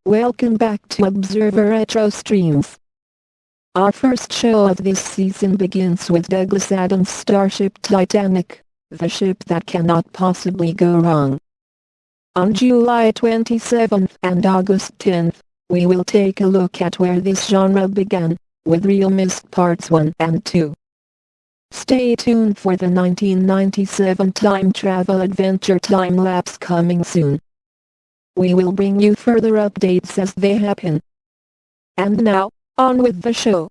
Welcome back to Observer Retro Streams. Our first show of this season begins with Douglas Adams' Starship Titanic, the ship that cannot possibly go wrong. On July 27th and August 10th, we will take a look at where this genre began, with Real Mist Parts 1 and 2. Stay tuned for the 1997 time travel adventure time lapse coming soon. We will bring you further updates as they happen. And now, on with the show.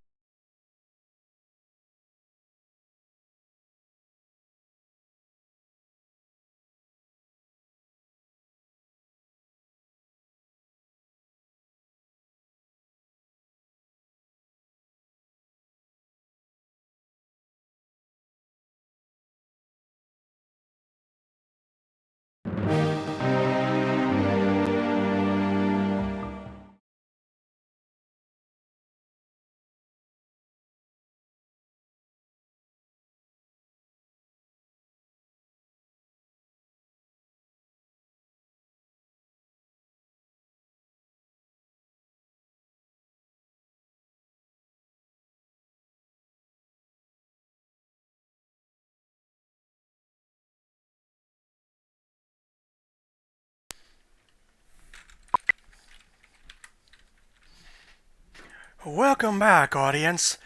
Welcome back, audience.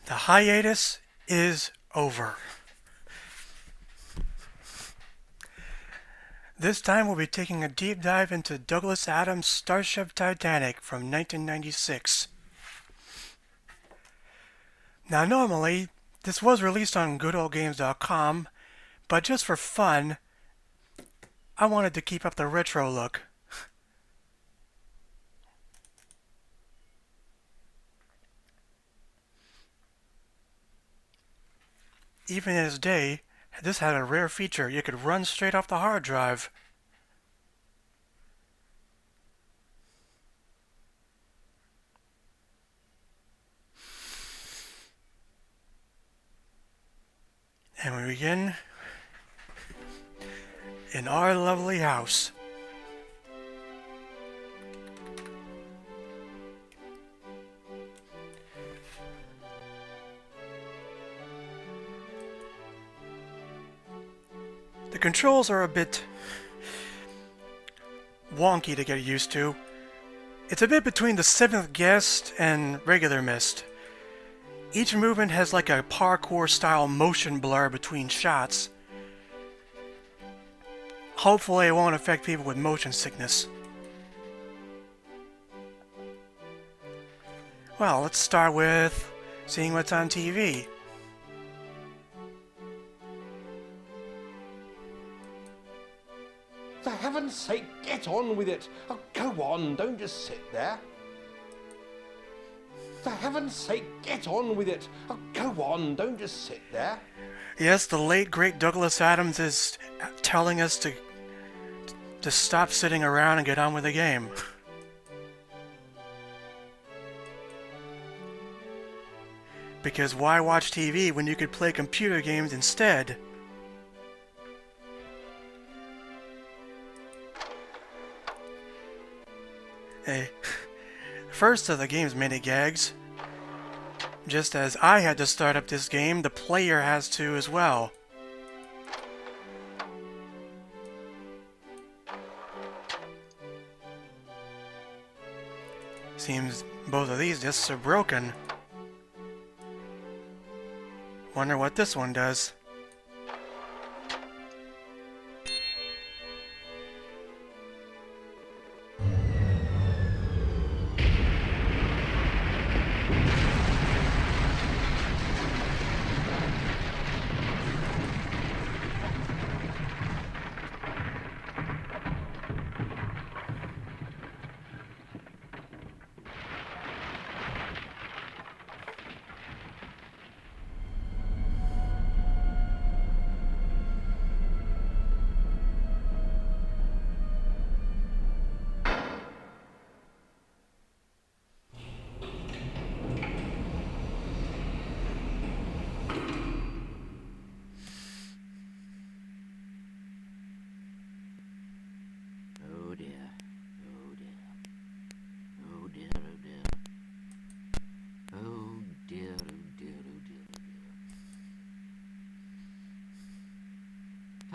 The hiatus is over. This time we'll be taking a deep dive into Douglas Adams' Starship Titanic from 1996. Now normally, this was released on goodoldgames.com, but just for fun, I wanted to keep up the retro look. Even in its day, this had a rare feature. You could run straight off the hard drive. And we begin in our lovely house. The controls are a bit wonky to get used to. It's a bit between the Seventh Guest and regular Myst. Each movement has like a parkour style motion blur between shots. Hopefully it won't affect people with motion sickness. Well, let's start with seeing what's on TV. For heaven's sake, get on with it. Oh, go on, don't just sit there. For heaven's sake, get on with it. Oh, go on, don't just sit there. Yes, the late great Douglas Adams is telling us to stop sitting around and get on with the game. Because why watch TV when you could play computer games instead? Hey, first of the game's mini gags. Just as I had to start up this game, the player has to as well. Seems both of these discs are broken. Wonder what this one does.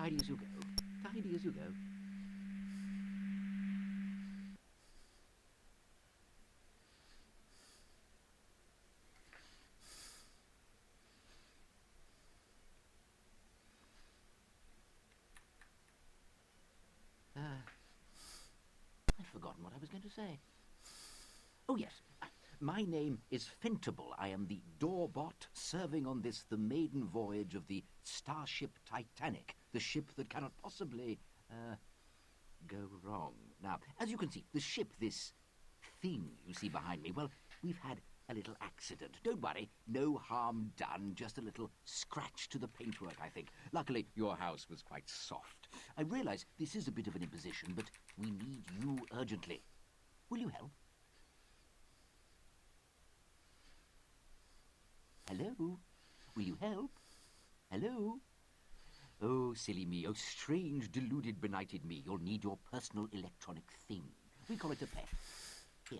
Tidy as you go. Tidy as you go. I've forgotten what I was going to say. Oh, yes. My name is Fintable. I am the doorbot serving on this, the maiden voyage of the Starship Titanic, the ship that cannot possibly, go wrong. Now, as you can see, the ship, this thing you see behind me, well, we've had a little accident. Don't worry, no harm done, just a little scratch to the paintwork, I think. Luckily, your house was quite soft. I realise this is a bit of an imposition, but we need you urgently. Will you help? Hello? Will you help? Hello? Oh, silly me. Oh, strange, deluded, benighted me. You'll need your personal electronic thing. We call it a pet. Here.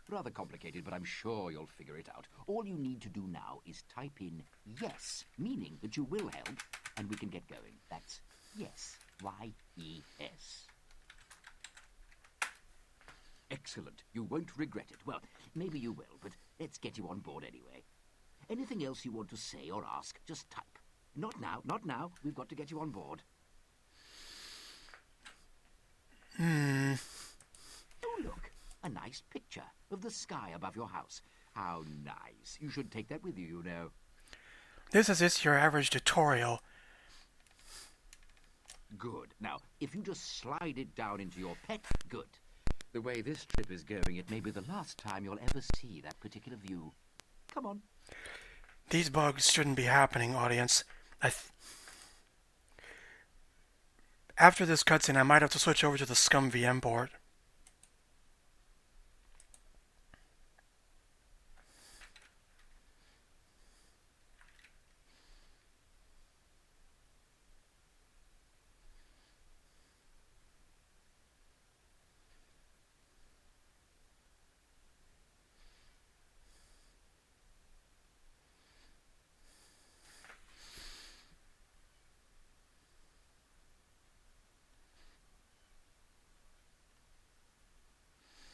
Rather complicated, but I'm sure you'll figure it out. All you need to do now is type in yes, meaning that you will help, and we can get going. That's yes. Y-E-S. Excellent. You won't regret it. Well, maybe you will, but let's get you on board anyway. Anything else you want to say or ask, just type. Not now, not now. We've got to get you on board. Oh, look. A nice picture of the sky above your house. How nice. You should take that with you, you know. This is just your average tutorial. Good. Now, if you just slide it down into your pet, good. The way this trip is going, it may be the last time you'll ever see that particular view. Come on. These bugs shouldn't be happening, audience. After this cutscene, I might have to switch over to the ScummVM port.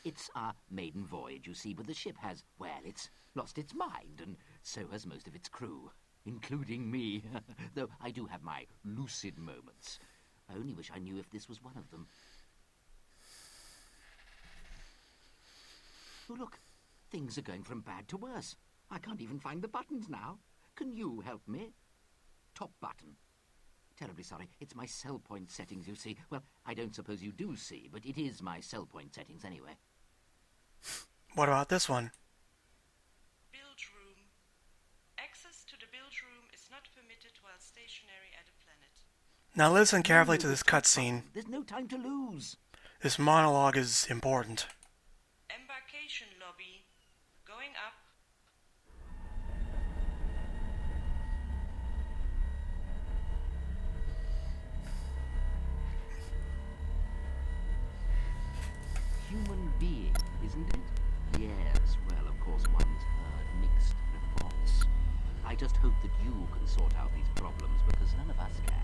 It's our maiden voyage, you see, but the ship has, well, it's lost its mind, and so has most of its crew, including me, though I do have my lucid moments. I only wish I knew if this was one of them. Oh, look, things are going from bad to worse. I can't even find the buttons now. Can you help me? Top button. Terribly sorry, it's my cell point settings, you see. Well, I don't suppose you do see, but it is my cell point settings anyway. What about this one? Build room. Access to the build room is not permitted while stationary at a planet. Now listen carefully to this cutscene. There's no time to lose. This monologue is important. Embarkation lobby. Going up. Human being, isn't it? Yes, well, of course one's heard mixed reports. I just hope that you can sort out these problems, because none of us can.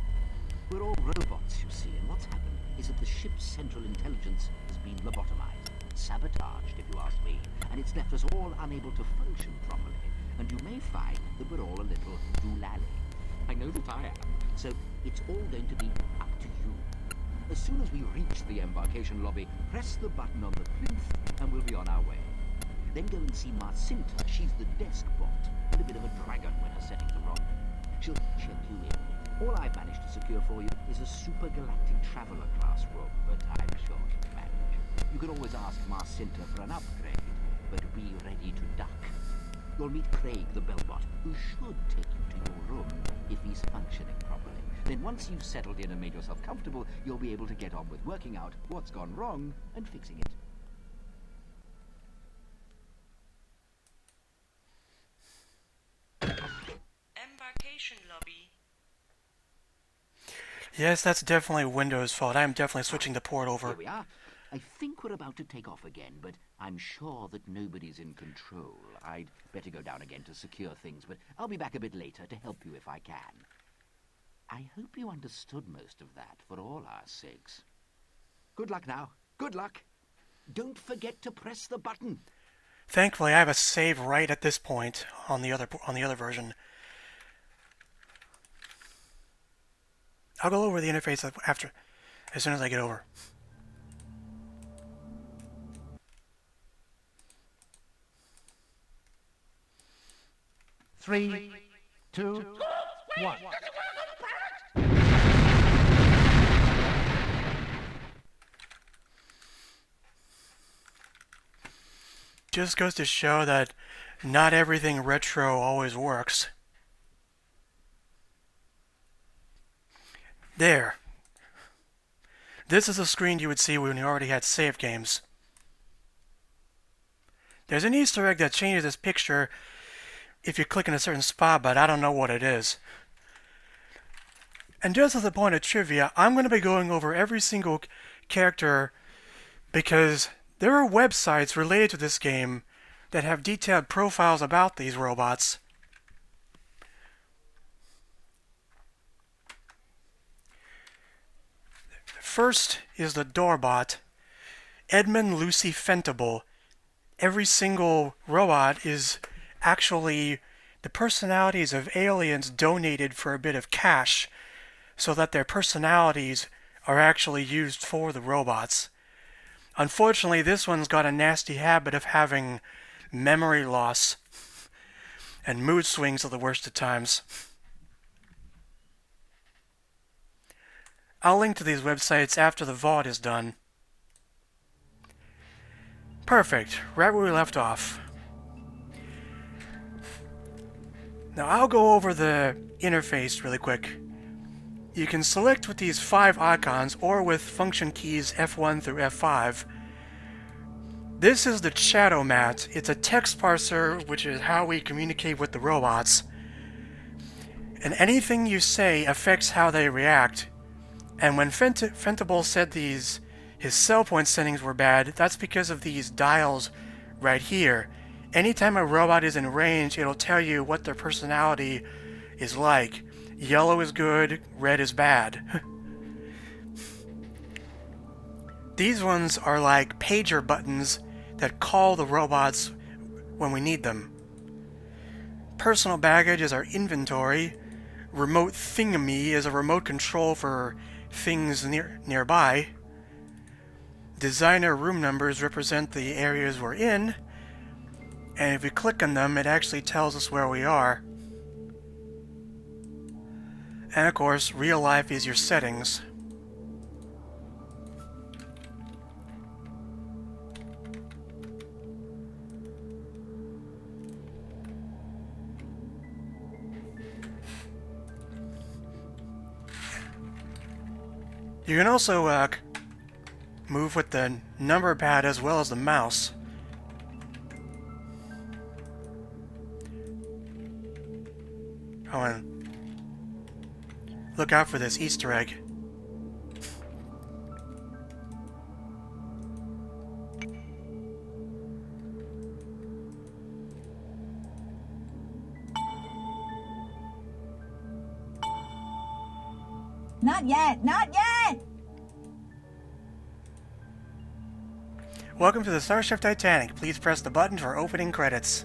We're all robots, you see, and what's happened is that the ship's central intelligence has been lobotomized, sabotaged, if you ask me, and it's left us all unable to function properly, and you may find that we're all a little doolally. I know that I am, so it's all going to be up to you. As soon as we reach the embarkation lobby, press the button on the plinth and we'll be on our way. Then go and see Marcinta. She's the desk bot, and a bit of a dragon when her settings are wrong. She'll check you in. All I've managed to secure for you is a super galactic traveller class room, but I'm sure she'll manage. You can always ask Marcinta for an upgrade, but be ready to duck. You'll meet Craig the Bellbot, who should take you to your room if he's functioning properly. Then once you've settled in and made yourself comfortable, you'll be able to get on with working out what's gone wrong and fixing it. Embarkation lobby. Yes, that's definitely Windows' fault. I'm definitely switching the port over. Here we are. I think we're about to take off again, but I'm sure that nobody's in control. I'd better go down again to secure things, but I'll be back a bit later to help you if I can. I hope you understood most of that for all our sakes. Good luck now. Good luck. Don't forget to press the button. Thankfully, I have a save right at this point on the other version. I'll go over the interface after, as soon as I get over. Three, two, one. Just goes to show that not everything retro always works. There. This is a screen you would see when you already had save games. There's an Easter egg that changes this picture if you click in a certain spot, but I don't know what it is. And just as a point of trivia, I'm going to be going over every single character because there are websites related to this game that have detailed profiles about these robots. First is the Doorbot, Edmund Lucy Fentable. Every single robot is actually the personalities of aliens donated for a bit of cash so that their personalities are actually used for the robots. Unfortunately, this one's got a nasty habit of having memory loss, and mood swings are the worst at times. I'll link to these websites after the VOD is done. Perfect, right where we left off. Now I'll go over the interface really quick. You can select with these 5 icons or with function keys F1 through F5. This is the Shadow Mat. It's a text parser, which is how we communicate with the robots. And anything you say affects how they react. And when Fentable said his cell point settings were bad, that's because of these dials right here. Anytime a robot is in range, it'll tell you what their personality is like. Yellow is good, red is bad. These ones are like pager buttons that call the robots when we need them. Personal baggage is our inventory. Remote thingamy is a remote control for things nearby. Designer room numbers represent the areas we're in. And if we click on them, it actually tells us where we are. And of course, real life is your settings. You can also move with the number pad as well as the mouse. Oh, and look out for this Easter egg. Not yet, not yet! Welcome to the Starship Titanic. Please press the button for opening credits.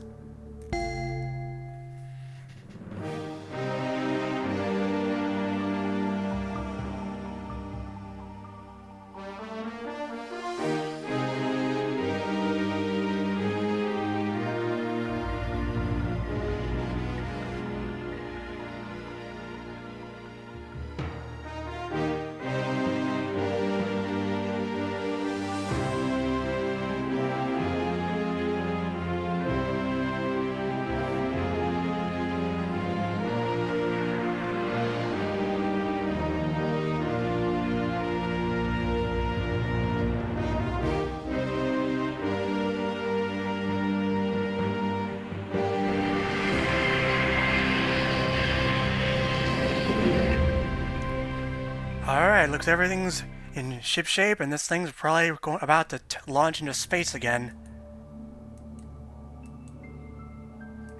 Alright, looks everything's in ship shape, and this thing's probably about to launch into space again.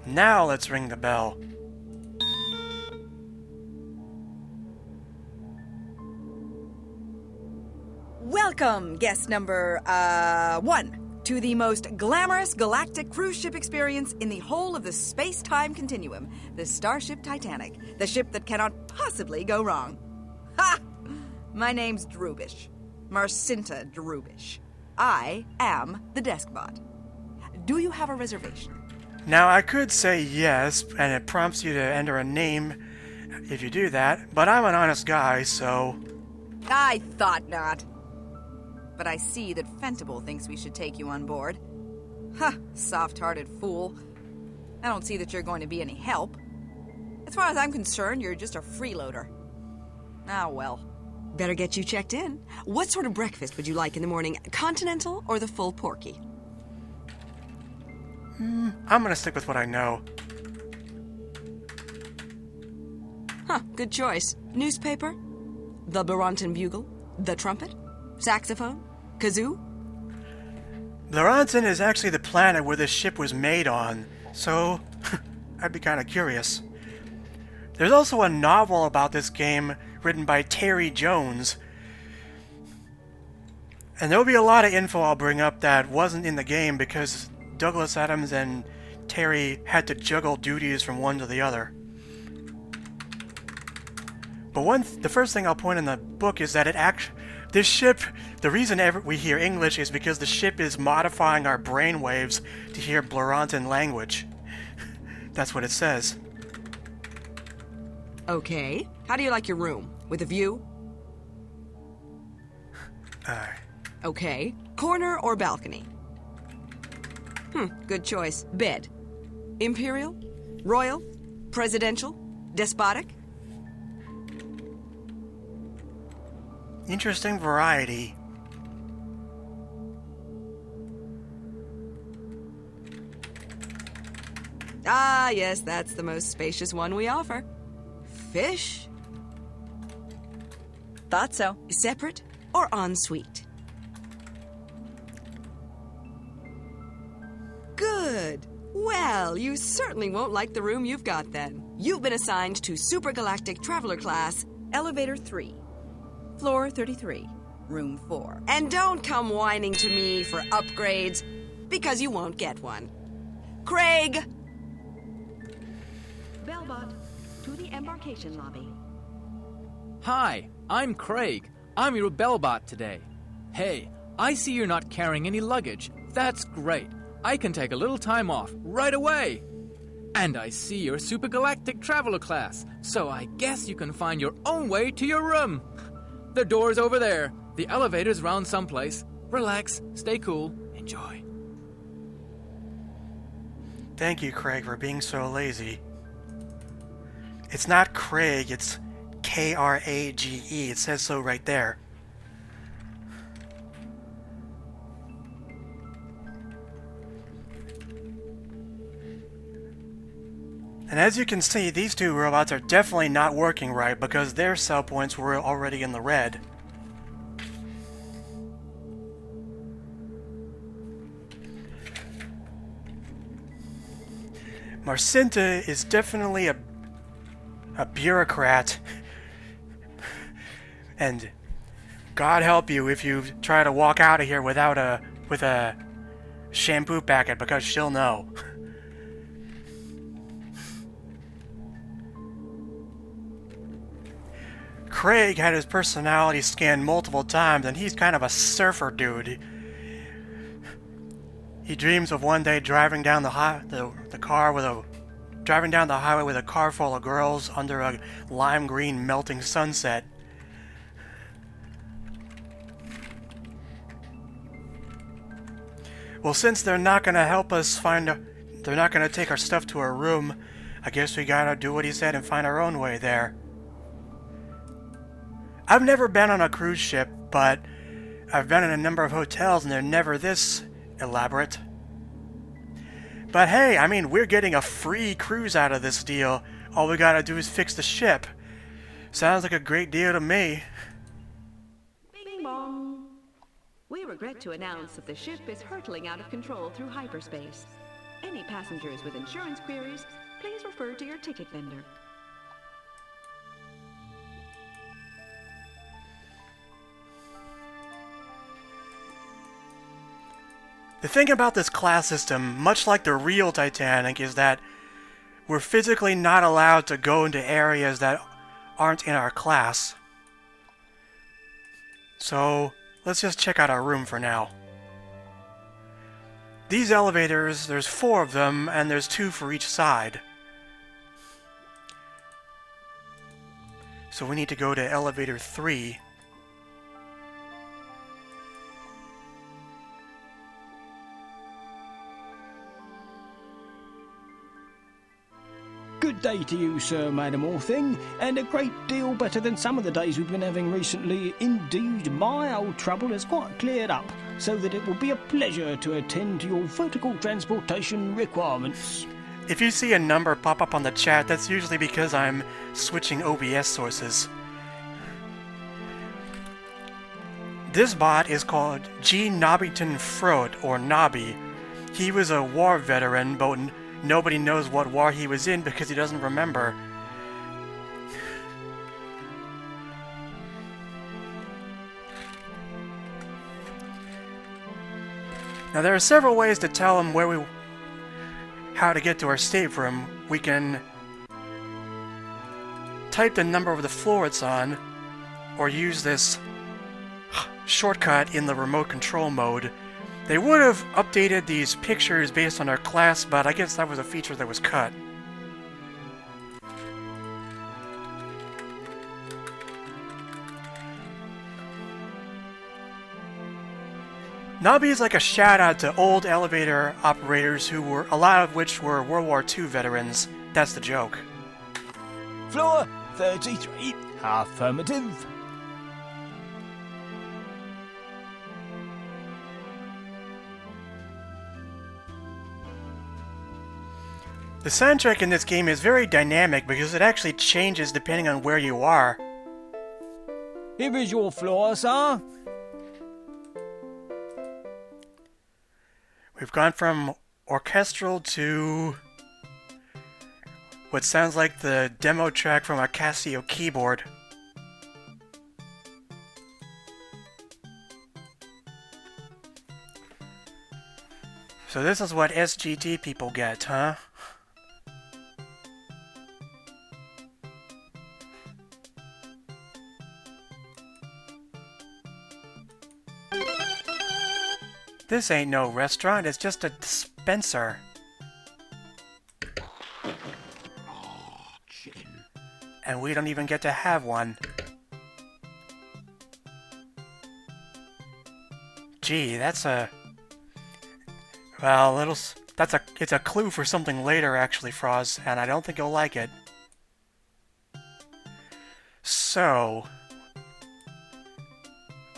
Now let's ring the bell. Welcome, guest number, 1, to the most glamorous galactic cruise ship experience in the whole of the space-time continuum, the Starship Titanic, the ship that cannot possibly go wrong. Ha! My name's Drubish. Marcinta Drubish. I am the desk bot. Do you have a reservation? Now, I could say yes, and it prompts you to enter a name if you do that, but I'm an honest guy, so... I thought not. But I see that Fentable thinks we should take you on board. Ha, soft-hearted fool. I don't see that you're going to be any help. As far as I'm concerned, you're just a freeloader. Ah, well. Better get you checked in. What sort of breakfast would you like in the morning? Continental or the full porky? I'm gonna stick with what I know. Huh, good choice. Newspaper? The Baronton Bugle? The trumpet? Saxophone? Kazoo? Laronton is actually the planet where this ship was made on, so I'd be kind of curious. There's also a novel about this game written by Terry Jones. And there'll be a lot of info I'll bring up that wasn't in the game because Douglas Adams and Terry had to juggle duties from one to the other. But the first thing I'll point in the book is that this ship, the reason we hear English is because the ship is modifying our brainwaves to hear Blarontan language. That's what it says. Okay. How do you like your room? With a view? Okay. Corner or balcony? Good choice. Bed. Imperial? Royal? Presidential? Despotic? Interesting variety. Ah, yes, that's the most spacious one we offer. Fish? Thought so. Separate or ensuite? Good. Well, you certainly won't like the room you've got then. You've been assigned to Super Galactic Traveler Class, Elevator 3. Floor 33. Room 4. And don't come whining to me for upgrades, because you won't get one. Craig! Bellbot, to the embarkation lobby. Hi, I'm Craig. I'm your bellbot today. Hey, I see you're not carrying any luggage. That's great. I can take a little time off right away. And I see you're Super Galactic Traveler Class, so I guess you can find your own way to your room. The door's over there. The elevator's round someplace. Relax, stay cool, enjoy. Thank you, Craig, for being so lazy. It's not Craig, it's Krage. It says so right there. And as you can see, these two robots are definitely not working right because their cell points were already in the red. Marcinta is definitely a bureaucrat. And God help you if you try to walk out of here with a shampoo packet because she'll know. Craig had his personality scanned multiple times, and he's kind of a surfer dude. He dreams of one day driving down the highway with a car full of girls under a lime green melting sunset. Well, since they're not gonna help us they're not gonna take our stuff to our room, I guess we gotta do what he said and find our own way there. I've never been on a cruise ship, but I've been in a number of hotels and they're never this elaborate. But hey, I mean, we're getting a free cruise out of this deal. All we gotta do is fix the ship. Sounds like a great deal to me. Bing bong. We regret to announce that the ship is hurtling out of control through hyperspace. Any passengers with insurance queries, please refer to your ticket vendor. The thing about this class system, much like the real Titanic, is that we're physically not allowed to go into areas that aren't in our class. So, let's just check out our room for now. These elevators, there's 4 of them, and there's 2 for each side. So we need to go to elevator 3. Good day to you, sir, madam, or thing, and a great deal better than some of the days we've been having recently. Indeed, my old trouble has quite cleared up, so that it will be a pleasure to attend to your vertical transportation requirements. If you see a number pop up on the chat, that's usually because I'm switching OBS sources. This bot is called G. Nobbyton Frode, or Nobby. He was a war veteran, but nobody knows what war he was in because he doesn't remember. Now there are several ways to tell him how to get to our stateroom. We can type the number of the floor it's on, or use this shortcut in the remote control mode. They would have updated these pictures based on our class, but I guess that was a feature that was cut. Nobby is like a shout out to old elevator operators who were, a lot of which were World War II veterans. That's the joke. Floor 33, affirmative. The soundtrack in this game is very dynamic because it actually changes depending on where you are. Here is your floor, sir. We've gone from orchestral to what sounds like the demo track from a Casio keyboard. So this is what SGT people get, huh? This ain't no restaurant, it's just a dispenser. Chicken. And we don't even get to have one. Gee, that's a... Well, it's a clue for something later, actually, Froz, and I don't think you'll like it. So...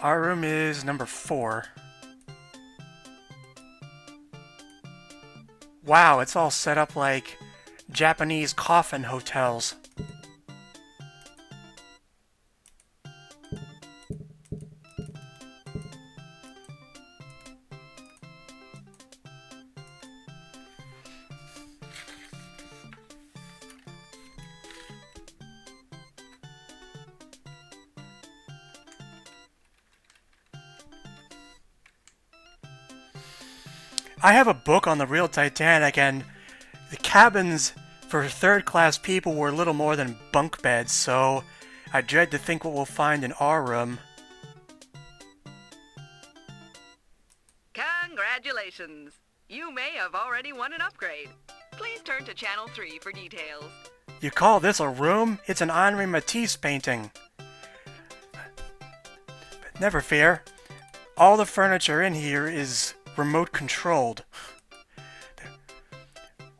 Our room is number 4. Wow, it's all set up like Japanese coffin hotels. I have a book on the real Titanic, and the cabins for third-class people were little more than bunk beds, so I dread to think what we'll find in our room. Congratulations! You may have already won an upgrade. Please turn to Channel 3 for details. You call this a room? It's an Henri Matisse painting. But never fear. All the furniture in here is remote controlled.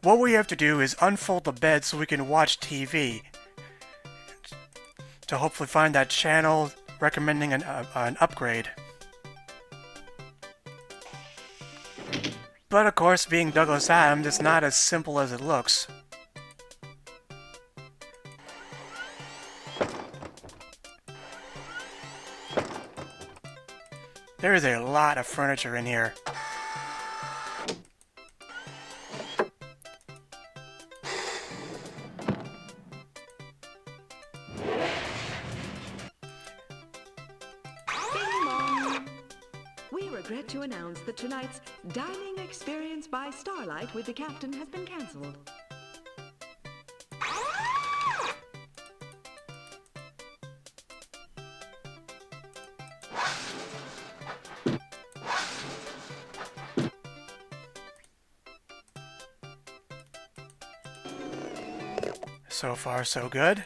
What we have to do is unfold the bed so we can watch TV. To hopefully find that channel recommending an upgrade. But of course, being Douglas Adams, it's not as simple as it looks. There is a lot of furniture in here. regret to announce that tonight's dining experience by Starlight with the Captain has been cancelled. So far, so good.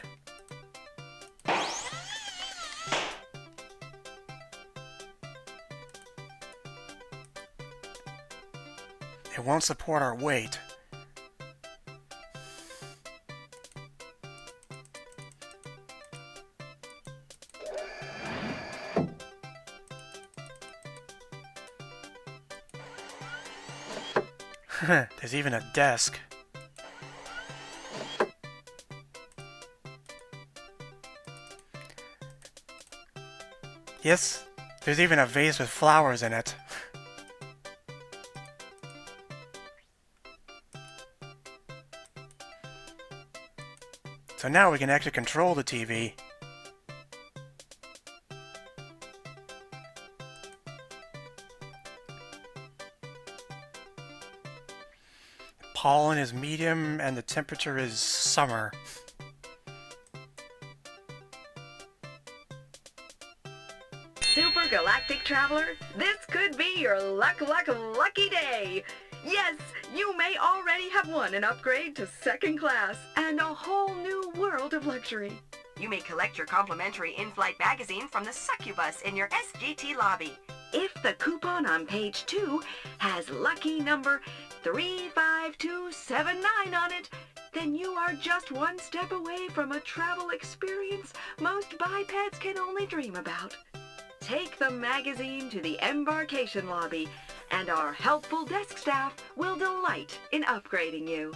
It won't support our weight. There's even a desk. Yes, there's even a vase with flowers in it. So now we can actually control the TV. Pollen is medium and the temperature is summer. Super Galactic Traveler, this could be your lucky day. Yes, you may already have won an upgrade to second class and a whole new world of luxury. You may collect your complimentary in-flight magazine from the succubus in your SGT lobby. If the coupon on page 2 has lucky number 35279 on it, then you are just one step away from a travel experience most bipeds can only dream about. Take the magazine to the embarkation lobby, and our helpful desk staff will delight in upgrading you.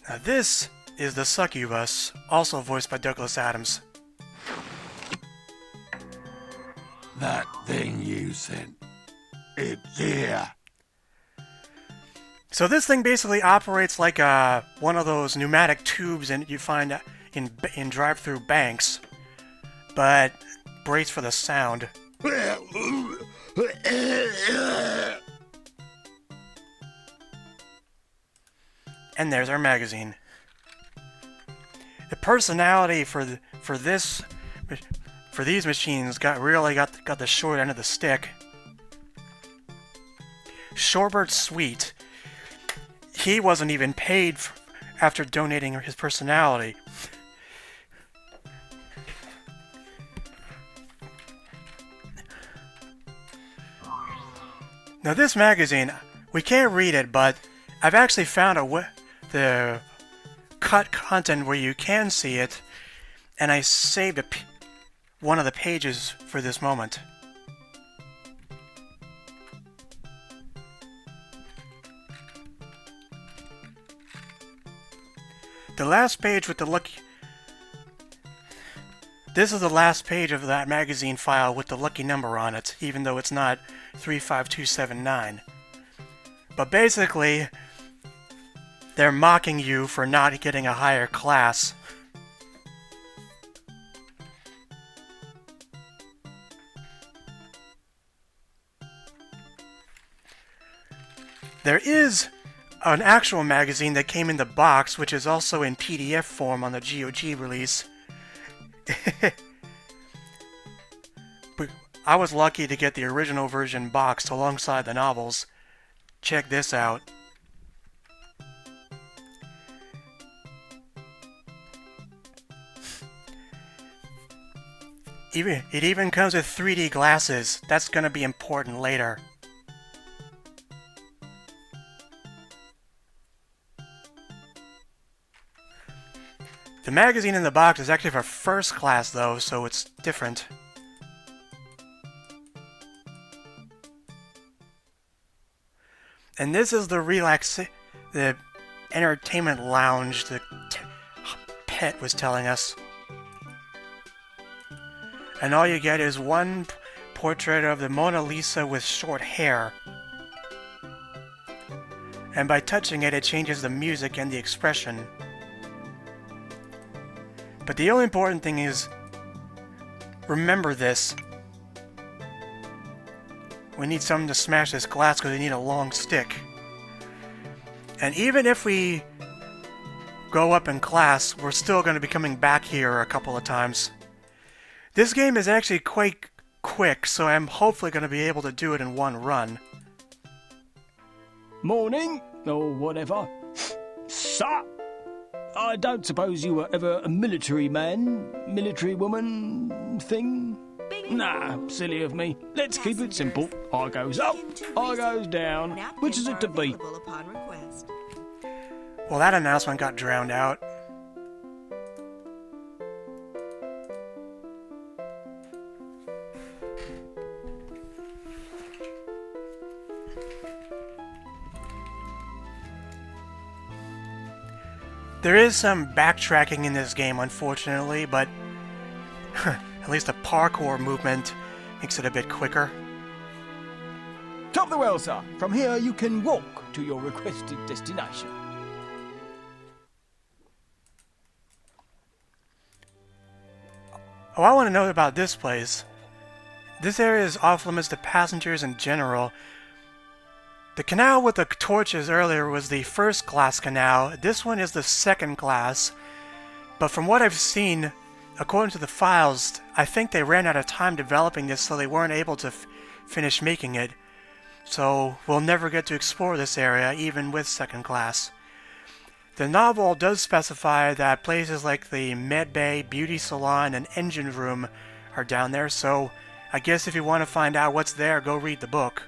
Now this is the succubus, also voiced by Douglas Adams. That thing you sent, it's here. So this thing basically operates like one of those pneumatic tubes you find in drive-through banks, but brace for the sound. And there's our magazine. The personality for these machines got the short end of the stick. Shorebird Sweet. He wasn't even paid after donating his personality. Now this magazine, we can't read it, but I've actually found the cut content where you can see it, and I saved one of the pages for this moment. The last page with the lucky... This is the last page of that magazine file with the lucky number on it, even though it's not 35279. But basically, they're mocking you for not getting a higher class. There is an actual magazine that came in the box, which is also in PDF form on the GOG release. But I was lucky to get the original version boxed alongside the novels. Check this out. It even comes with 3D glasses. That's gonna be important later. The magazine in the box is actually for first class though, so it's different. And this is the entertainment lounge the pet was telling us. And all you get is one portrait of the Mona Lisa with short hair. And by touching it, it changes the music and the expression. But the only important thing is, remember this. We need something to smash this glass because we need a long stick. And even if we go up in class, we're still going to be coming back here a couple of times. This game is actually quite quick, so I'm hopefully going to be able to do it in one run. Morning, or whatever. Sup? I don't suppose you were ever a military man, military woman thing? Nah, silly of me. Let's keep it simple. I goes up, I goes down. Which is it to be? Well, that announcement got drowned out. There is some backtracking in this game, unfortunately, but at least the parkour movement makes it a bit quicker. Top the well, sir. From here you can walk to your requested destination. Oh, I want to know about this place. This area is off limits to passengers in general. The canal with the torches earlier was the first class canal. This one is the second class. But from what I've seen, according to the files, I think they ran out of time developing this, so they weren't able to finish making it. So we'll never get to explore this area, even with second class. The novel does specify that places like the med bay, beauty salon, and engine room are down there, so I guess if you want to find out what's there, go read the book.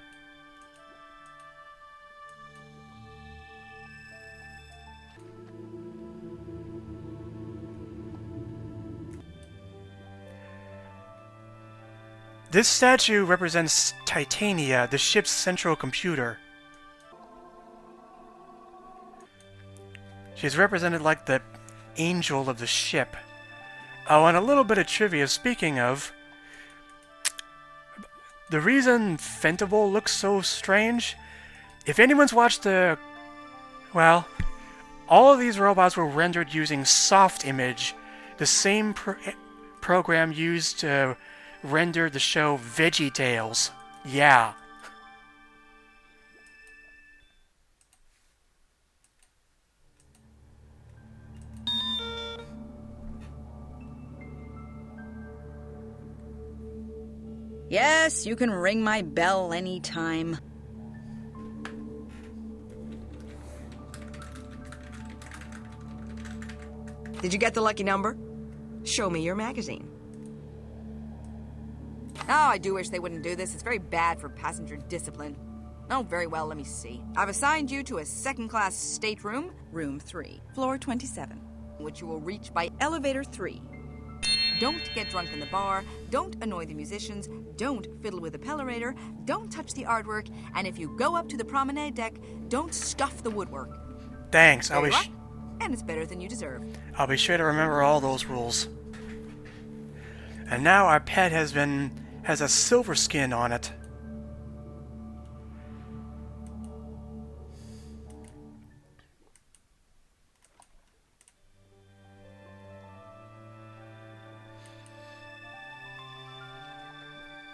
This statue represents Titania, the ship's central computer. She's represented like the angel of the ship. Oh, and a little bit of trivia, speaking of, the reason Fentable looks so strange, if anyone's watched the... well, all of these robots were rendered using soft image, the same program used to render the show VeggieTales. Yeah. Yes, you can ring my bell anytime. Did you get the lucky number? Show me your magazine. Oh, I do wish they wouldn't do this. It's very bad for passenger discipline. Oh, very well, let me see. I've assigned you to a second-class stateroom, room 3, floor 27, which you will reach by elevator 3. Don't get drunk in the bar, don't annoy the musicians, don't fiddle with the pellerator, don't touch the artwork, and if you go up to the promenade deck, don't stuff the woodwork. Thanks, and it's better than you deserve. I'll be sure to remember all those rules. And now our pet has a silver skin on it.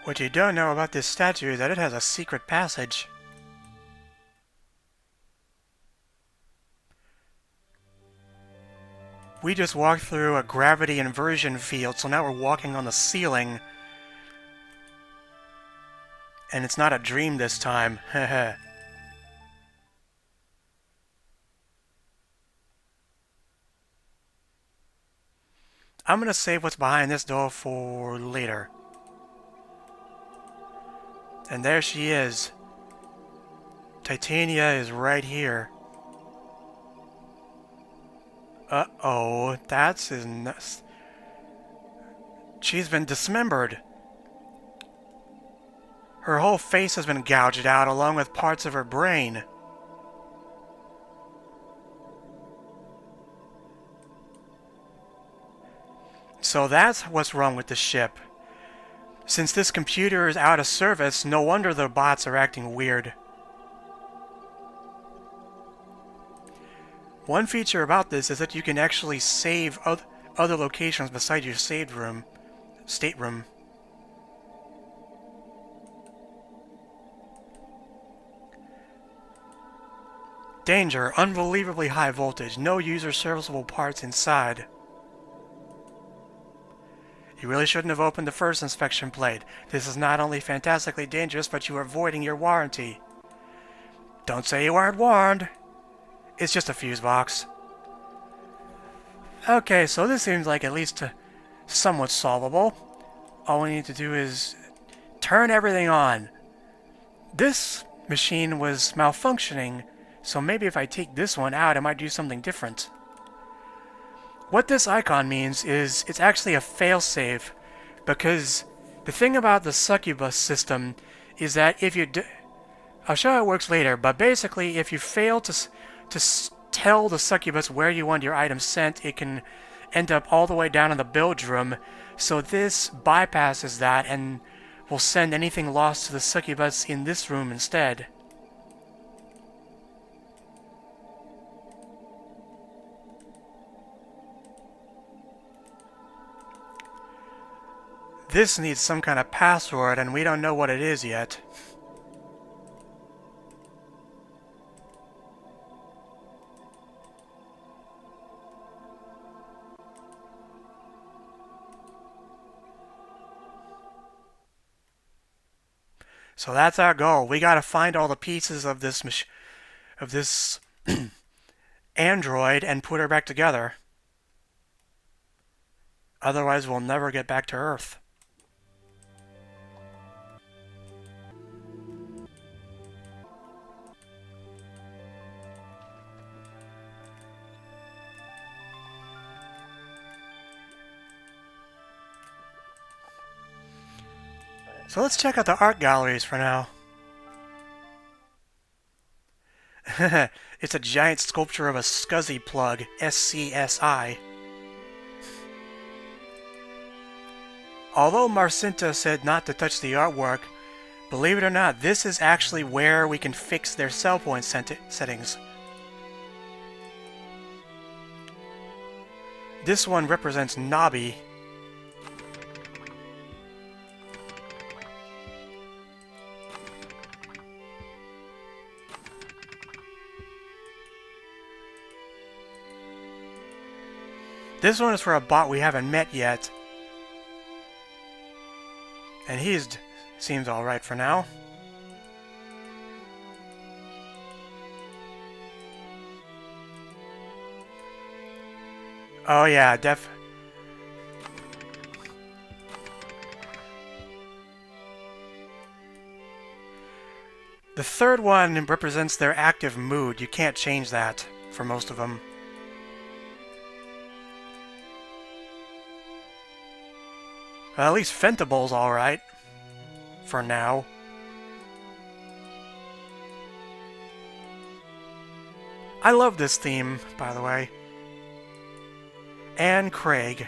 What you don't know about this statue is that it has a secret passage. We just walked through a gravity inversion field, so now we're walking on the ceiling. And it's not a dream this time. Heh. I'm gonna save what's behind this door for later. And there she is. Titania is right here. Uh-oh, that's his nuts. She's been dismembered. Her whole face has been gouged out, along with parts of her brain. So that's what's wrong with the ship. Since this computer is out of service, no wonder the bots are acting weird. One feature about this is that you can actually save other locations beside your stateroom. Danger, unbelievably high voltage, no user serviceable parts inside. You really shouldn't have opened the first inspection plate. This is not only fantastically dangerous, but you are voiding your warranty. Don't say you weren't warned. It's just a fuse box. Okay, so this seems like at least somewhat solvable. All we need to do is turn everything on. This machine was malfunctioning, so maybe if I take this one out, it might do something different. What this icon means is it's actually a failsafe, because the thing about the succubus system is that if you I'll show how it works later, but basically if you fail to tell the succubus where you want your items sent, it can end up all the way down in the bilge room. So this bypasses that and will send anything lost to the succubus in this room instead. This needs some kind of password, and we don't know what it is yet. So that's our goal. We gotta find all the pieces of this android and put her back together. Otherwise, we'll never get back to Earth. So let's check out the art galleries for now. It's a giant sculpture of a SCSI plug, SCSI. Although Marcinta said not to touch the artwork, believe it or not, this is actually where we can fix their cell point settings. This one represents Nobby. This one is for a bot we haven't met yet. And he seems alright for now. Oh yeah, The third one represents their active mood. You can't change that for most of them. Well, at least Fentable's alright. For now. I love this theme, by the way. And Craig.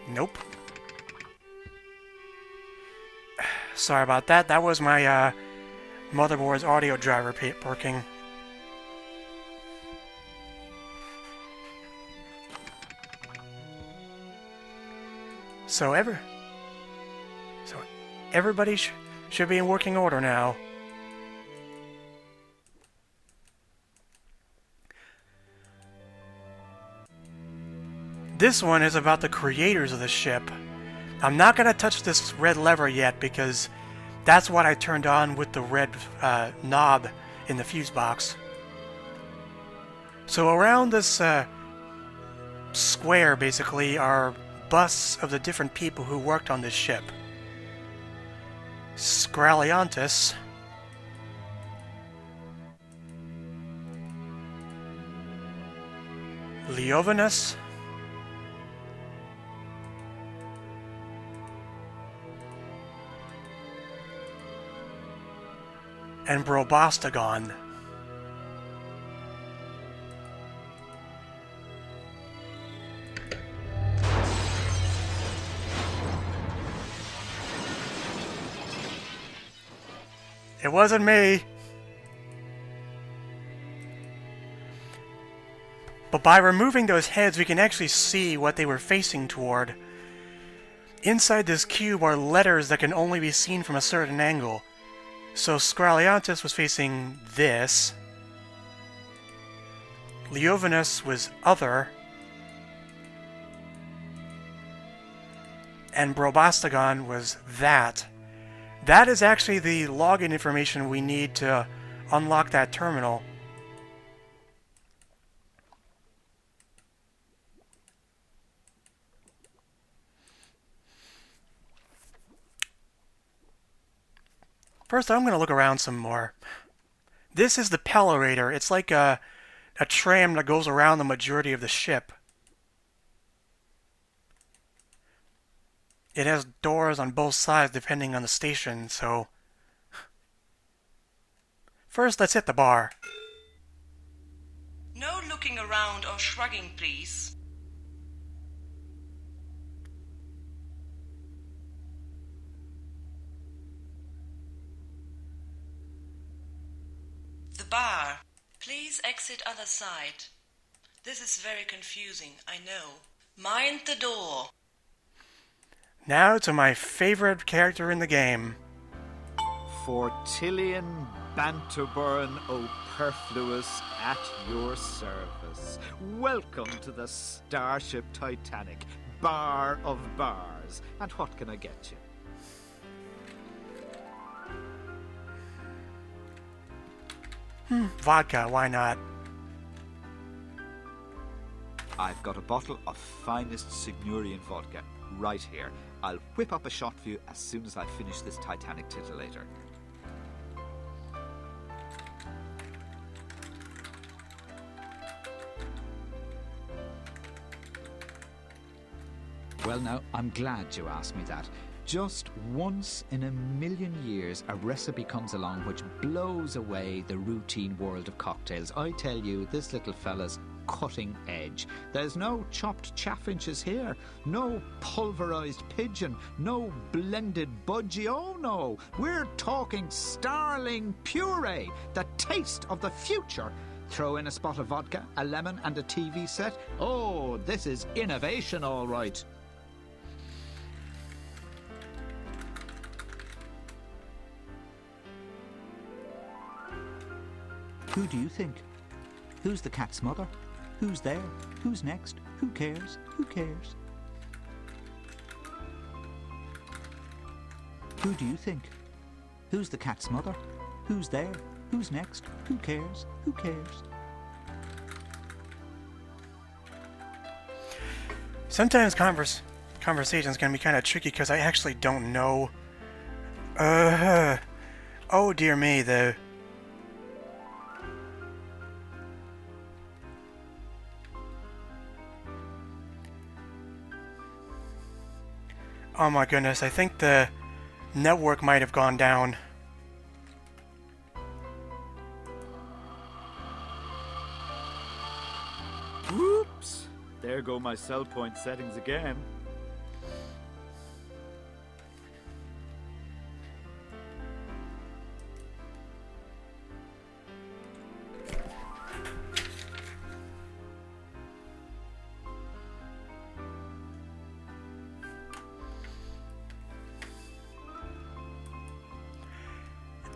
Nope. Sorry about that. That was my motherboard's audio driver working. So everybody should be in working order now. This one is about the creators of the ship. I'm not going to touch this red lever yet because that's what I turned on with the red knob in the fuse box. So around this square basically are busts of the different people who worked on this ship. Scraliontis, Leovanus, and Brobostagon. It wasn't me. But by removing those heads, we can actually see what they were facing toward. Inside this cube are letters that can only be seen from a certain angle. So Skralliantis was facing this. Leovanus was other. And Brobastagon was that. That is actually the login information we need to unlock that terminal. First, I'm going to look around some more. This is the Pellarator. It's like a tram that goes around the majority of the ship. It has doors on both sides depending on the station, so... First, let's hit the bar. No looking around or shrugging, please. The bar. Please exit other side. This is very confusing, I know. Mind the door. Now to my favorite character in the game. Fortillion Banterburn O'Perfluous at your service. Welcome to the Starship Titanic, bar of bars. And what can I get you? Vodka, why not? I've got a bottle of finest Signorian vodka right here. I'll whip up a shot for you as soon as I finish this Titanic titillator. Well now, I'm glad you asked me that. Just once in a million years, a recipe comes along which blows away the routine world of cocktails. I tell you, this little fella's cutting edge. There's no chopped chaffinches here, no pulverized pigeon, no blended budgie. Oh no, we're talking starling puree, the taste of the future. Throw in a spot of vodka, a lemon and a TV set. Oh, this is innovation, all right. Who do you think? Who's the cat's mother? Who's there? Who's next? Who cares? Who cares? Who do you think? Who's the cat's mother? Who's there? Who's next? Who cares? Who cares? Sometimes conversations can be kind of tricky because I actually don't know. Oh dear me, though. Oh my goodness, I think the network might have gone down. Whoops! There go my cell point settings again.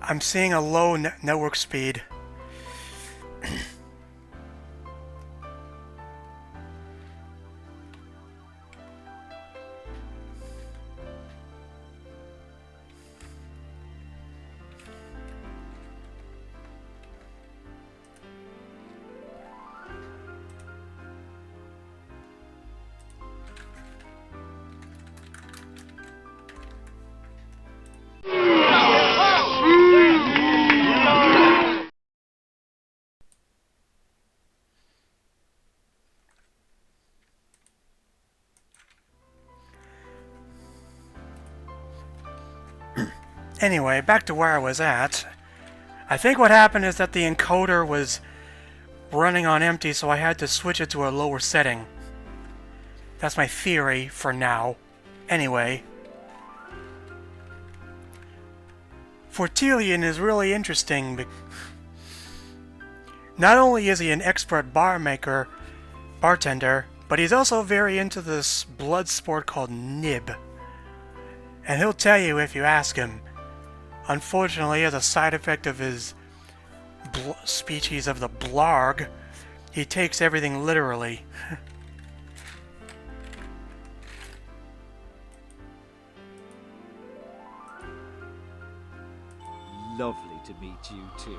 I'm seeing a low network speed. Anyway, back to where I was at. I think what happened is that the encoder was running on empty, so I had to switch it to a lower setting. That's my theory for now. Anyway. Fortillion is really interesting. Not only is he an expert bar maker, bartender, but he's also very into this blood sport called nib. And he'll tell you if you ask him. Unfortunately, as a side effect of his species of the blarg, he takes everything literally. Lovely to meet you too.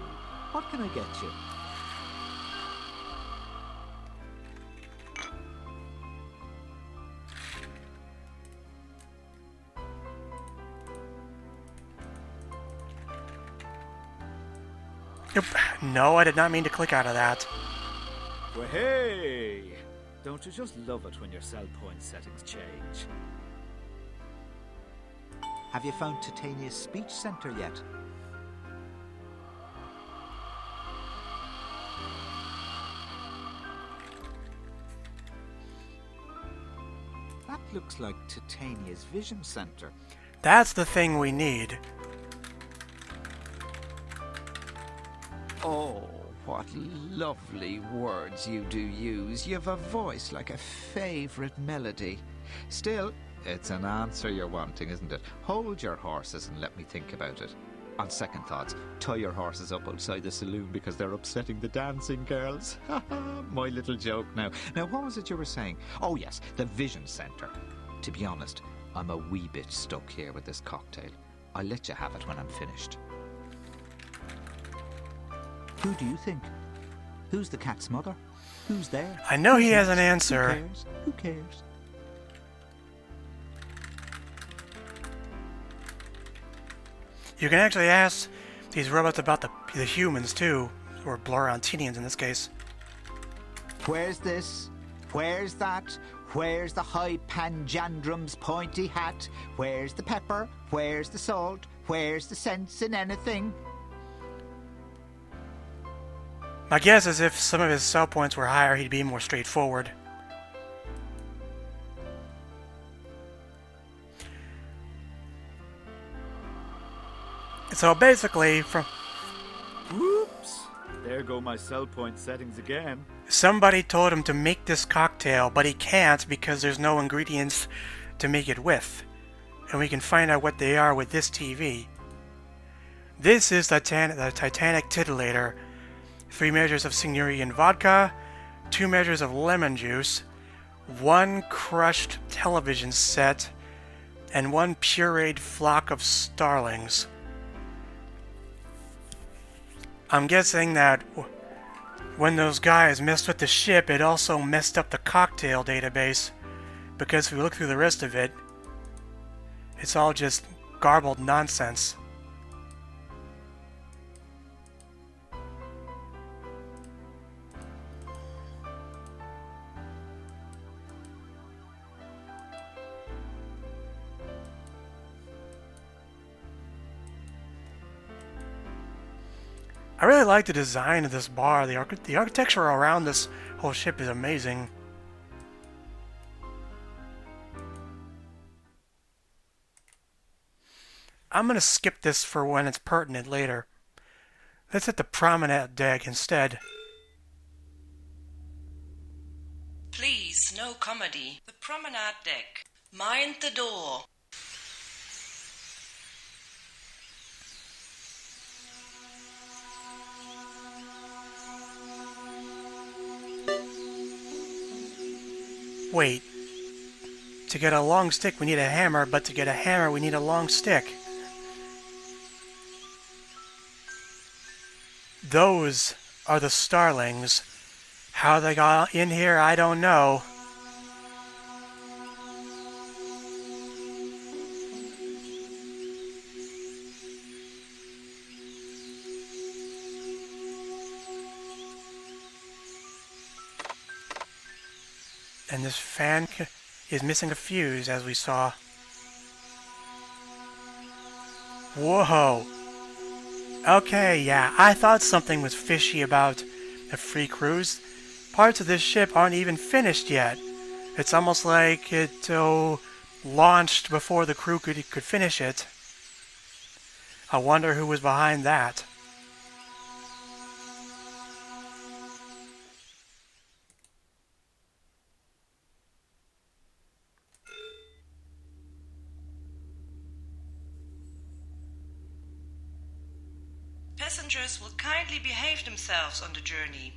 What can I get you? No, I did not mean to click out of that. Well, hey! Don't you just love it when your cell point settings change? Have you found Titania's speech center yet? That looks like Titania's vision center. That's the thing we need. Oh, what lovely words you do use. You've a voice like a favourite melody. Still, it's an answer you're wanting, isn't it? Hold your horses and let me think about it. On second thoughts, tie your horses up outside the saloon because they're upsetting the dancing girls. My little joke now. Now, what was it you were saying? Oh, yes, the Vision Centre. To be honest, I'm a wee bit stuck here with this cocktail. I'll let you have it when I'm finished. Who do you think? Who's the cat's mother? Who's there? I know he has an answer. Who cares? Who cares? You can actually ask these robots about the humans too, or Blorontinians in this case. Where's this? Where's that? Where's the high panjandrum's pointy hat? Where's the pepper? Where's the salt? Where's the sense in anything? My guess is if some of his cell points were higher, he'd be more straightforward. So basically, from... Whoops! There go my cell point settings again. Somebody told him to make this cocktail, but he can't because there's no ingredients to make it with. And we can find out what they are with this TV. This is the Titanic Titillator. 3 measures of Signorian vodka, 2 measures of lemon juice, 1 crushed television set, and 1 pureed flock of starlings. I'm guessing that when those guys messed with the ship, it also messed up the cocktail database, because if we look through the rest of it, it's all just garbled nonsense. I really like the design of this bar. The architecture around this whole ship is amazing. I'm going to skip this for when it's pertinent later. Let's hit the promenade deck instead. Please, no comedy. The promenade deck. Mind the door. Wait. To get a long stick we need a hammer, but to get a hammer we need a long stick. Those are the starlings. How they got in here, I don't know. And this fan is missing a fuse, as we saw. Whoa! Okay, yeah, I thought something was fishy about a free cruise. Parts of this ship aren't even finished yet. It's almost like it launched before the crew could finish it. I wonder who was behind that. Passengers will kindly behave themselves on the journey.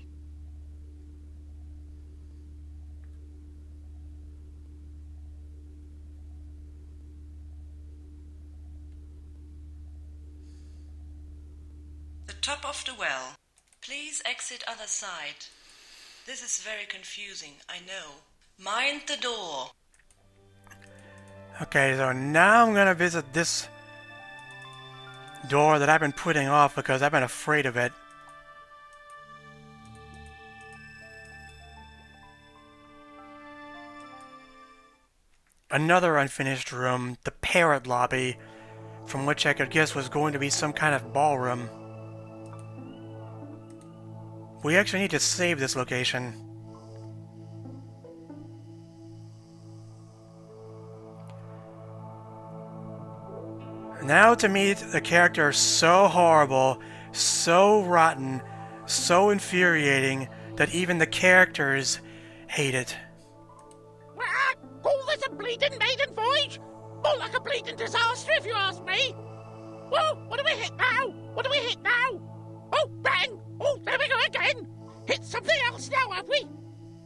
The top of the well. Please exit other side. This is very confusing, I know. Mind the door. Okay, so now I'm gonna visit this door that I've been putting off because I've been afraid of it. Another unfinished room, the parrot lobby, from which I could guess was going to be some kind of ballroom. We actually need to save this location. Now to meet a character so horrible, so rotten, so infuriating, that even the characters hate it. Call this a bleeding maiden voyage? More like a bleeding disaster, if you ask me. Whoa, what do we hit now? What do we hit now? Oh, bang! Oh, there we go again! Hit something else now, have we?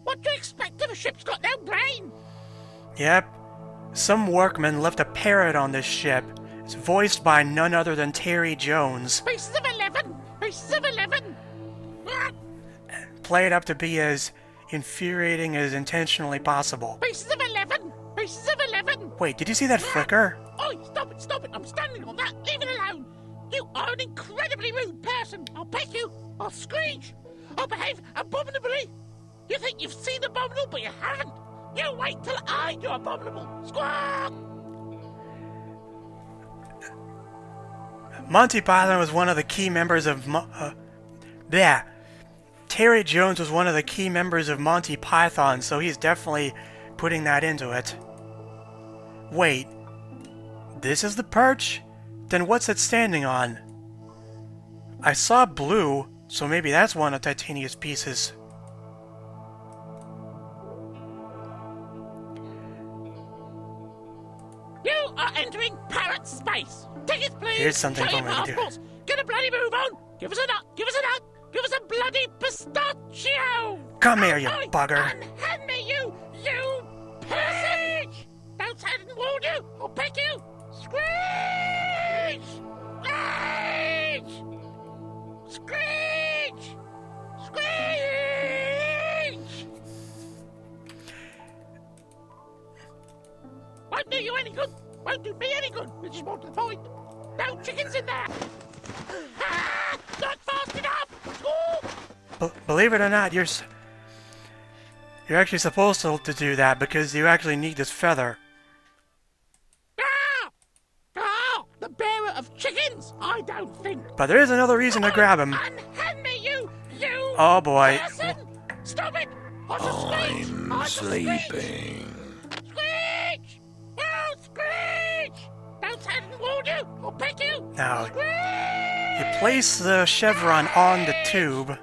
What do you expect if a ship's got no brain? Yep. Some workman left a parrot on this ship. It's voiced by none other than Terry Jones. Faces of 11! Faces of 11! Play it up to be as infuriating as intentionally possible. Faces of 11! Faces of 11! Wait, did you see that flicker? Oh, stop it! I'm standing on that! Leave it alone! You are an incredibly rude person! I'll peck you! I'll screech! I'll behave abominably! You think you've seen Abominable, but you haven't! You wait till I do Abominable! Squawk! Monty Python was one of the key members of Terry Jones was one of the key members of Monty Python, so he's definitely putting that into it. Wait, this is the perch? Then what's it standing on? I saw blue, so maybe that's one of Titania's pieces. You are entering parrot space! Tickets, please! Here's something Show for your me to do. passports. Get a bloody move on! Give us a nut! Give us a nut! Give us a bloody pistachio! Come here, you bugger! Unhand me, you person! Don't say I didn't warn you! I'll peck you! Screech! Screech! Screech! Screech! Won't do you any good! Won't do me any good! Which is more to the point. No chickens in there! Ah, not fast enough! Believe it or not, you're actually supposed to do that because you actually need this feather. The bearer of chickens! I don't think. But there is another reason to grab him. Unhand me, you Oh boy. person! Stop it! I'm sleeping. Screech! Oh, screech! Don't say I didn't warn you! I'll peck you! Now, you place the chevron on the tube,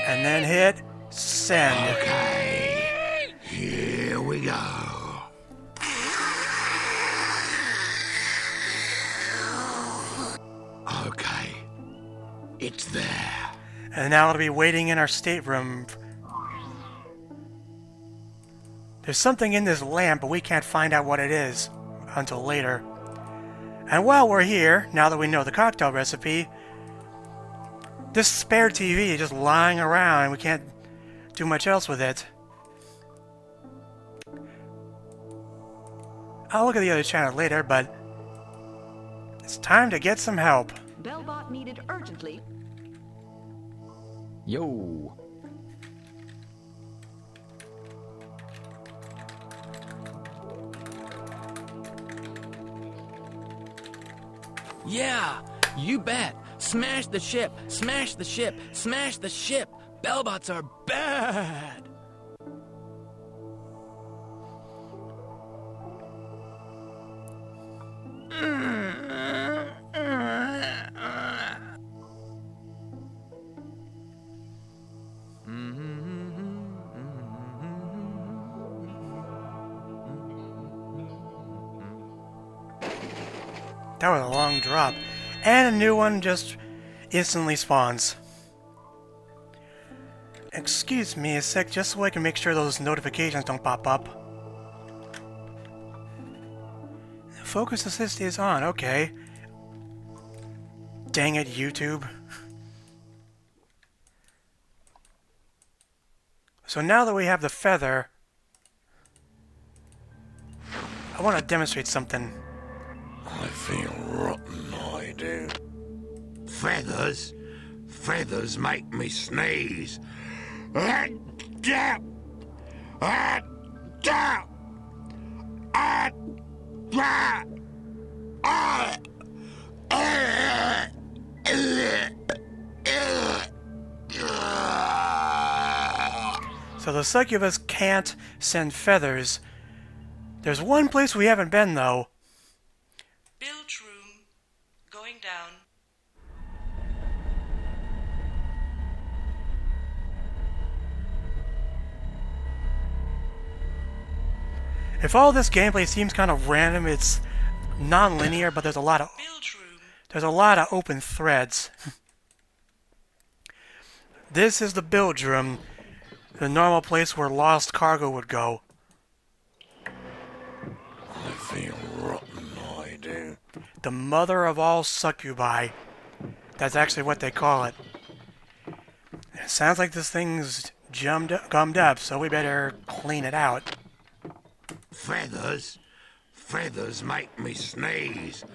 and then hit send. Okay, here we go. Okay, it's there. And now it'll be waiting in our stateroom. There's something in this lamp, but we can't find out what it is until later. And while we're here, now that we know the cocktail recipe, this spare TV is just lying around and we can't do much else with it. I'll look at the other channel later, but it's time to get some help. Bellbot needed urgently. Yo. Yeah, you bet. Smash the ship, smash the ship, smash the ship. Bellbots are bad. That was a long drop. And a new one just instantly spawns. Excuse me a sec, just so I can make sure those notifications don't pop up. Focus assist is on, okay. Dang it, YouTube. So now that we have the feather, I want to demonstrate something. I feel rotten, I do. Feathers? Feathers make me sneeze. So the succubus can't send feathers. There's one place we haven't been, though. Bilge room. Going down. If all this gameplay seems kind of random, it's non-linear, but there's a lot of open threads. This is the bilge room, the normal place where lost cargo would go. I feel rotten, I do. The mother of all succubi. That's actually what they call it. It sounds like this thing's gummed up, so we better clean it out. Feathers? Feathers make me sneeze.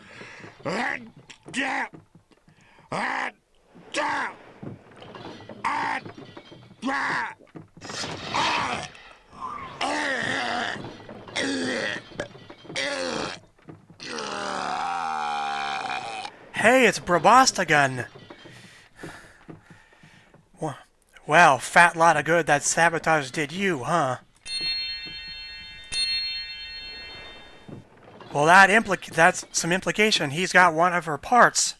Hey, it's Baverstock. Well, fat lot of good that sabotage did you, huh? Well, that's some implication. He's got one of her parts.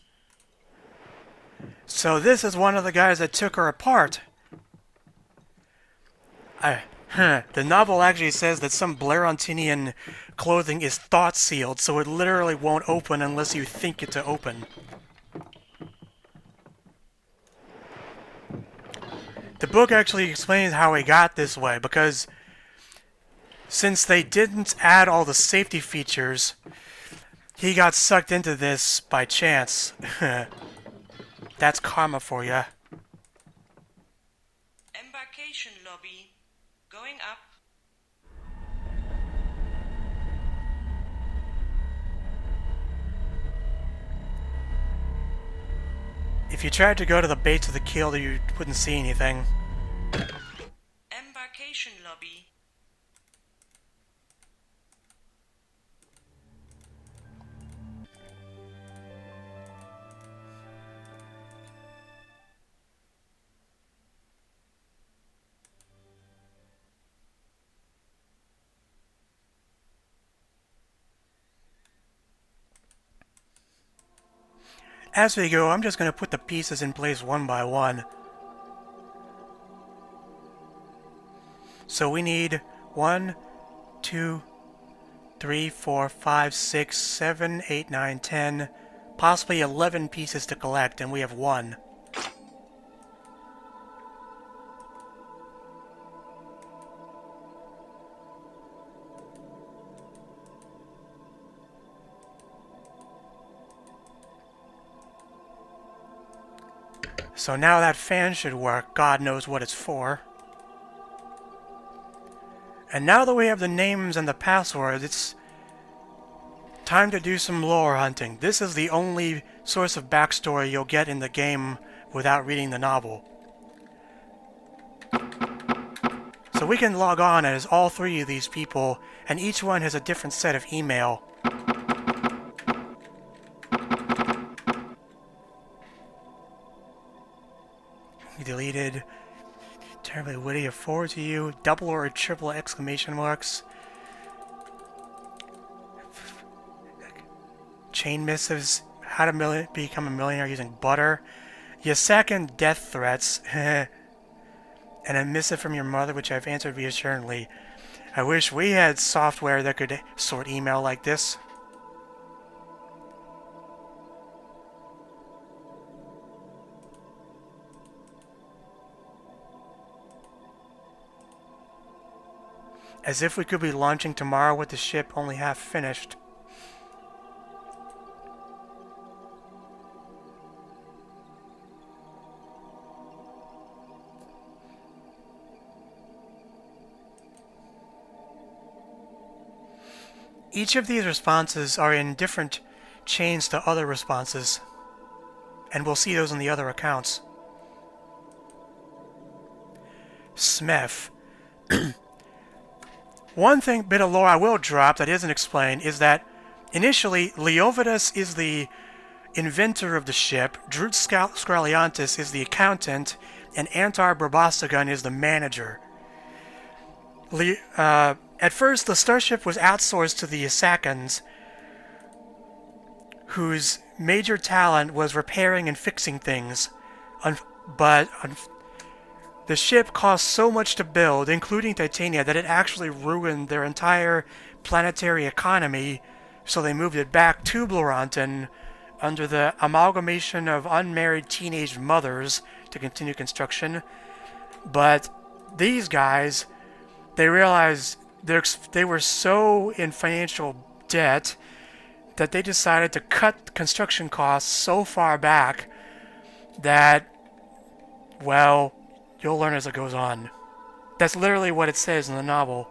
So this is one of the guys that took her apart. The novel actually says that some Blairontinian clothing is thought-sealed, so it literally won't open unless you think it to open. The book actually explains how he got this way, because since they didn't add all the safety features, he got sucked into this by chance. That's karma for ya. Embarkation lobby. Going up. If you tried to go to the base of the keel, you wouldn't see anything. Embarkation lobby. As we go, I'm just going to put the pieces in place one by one. So we need 1, 2, 3, 4, 5, 6, 7, 8, 9, 10, possibly 11 pieces to collect, and we have 1. So now that fan should work. God knows what it's for. And now that we have the names and the passwords, it's time to do some lore hunting. This is the only source of backstory you'll get in the game without reading the novel. So we can log on as all 3 of these people, and each one has a different set of email. Deleted. Terribly witty, a forward to you, double or triple exclamation marks. Chain missives, how to become a millionaire using butter. Your second death threats. And a missive from your mother, which I've answered reassuringly. I wish we had software that could sort email like this. As if we could be launching tomorrow with the ship only half finished. Each of these responses are in different chains to other responses, and we'll see those in the other accounts. Smith. One bit of lore I will drop that isn't explained is that initially Leovidas is the inventor of the ship, Drut Skraliantis is the accountant, and Antar Barbastagun is the manager. At first, the starship was outsourced to the Asakans, whose major talent was repairing and fixing things. But the ship cost so much to build, including Titania, that it actually ruined their entire planetary economy, so they moved it back to Bloranton under the amalgamation of unmarried teenage mothers to continue construction. But these guys, they realized they were so in financial debt that they decided to cut construction costs so far back that, well, you'll learn as it goes on. That's literally what it says in the novel.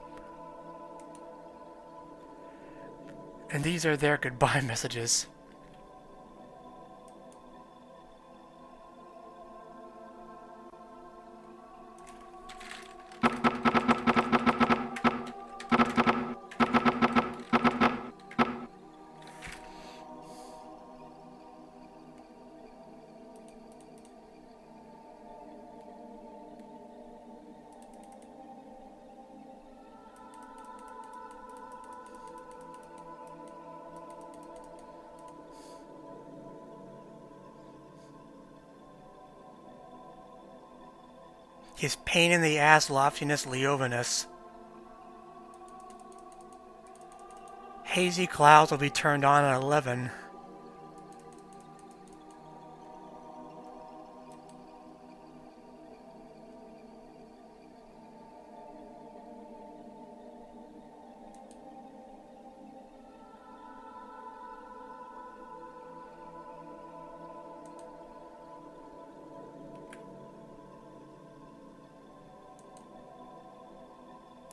And these are their goodbye messages. His pain-in-the-ass loftiness Leovinus. Hazy clouds will be turned on at 11.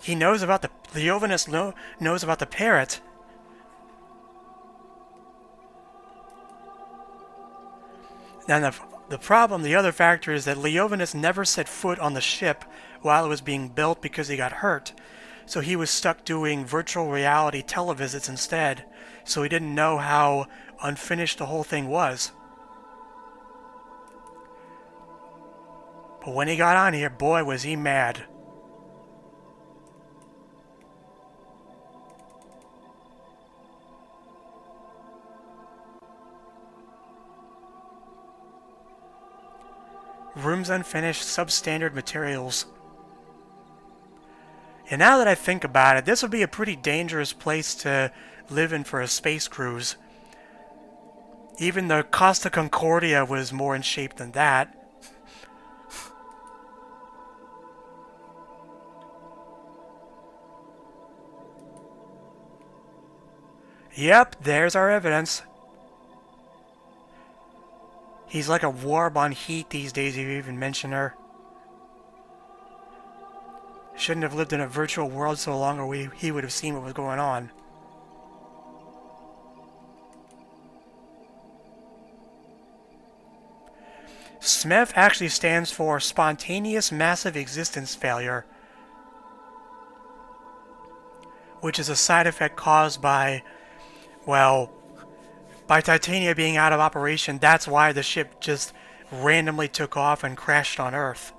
He knows about the... Leovinus knows about the parrot. Now the problem, the other factor, is that Leovinus never set foot on the ship while it was being built because he got hurt. So he was stuck doing virtual reality televisits instead. So he didn't know how unfinished the whole thing was. But when he got on here, boy was he mad. Rooms unfinished, substandard materials. And now that I think about it, this would be a pretty dangerous place to live in for a space cruise. Even the Costa Concordia was more in shape than that. Yep, there's our evidence. He's like a warb on heat these days, if you even mention her. Shouldn't have lived in a virtual world so long, or he would have seen what was going on. SMEF actually stands for Spontaneous Massive Existence Failure, which is a side effect caused by, well, by Titania being out of operation. That's why the ship just randomly took off and crashed on Earth.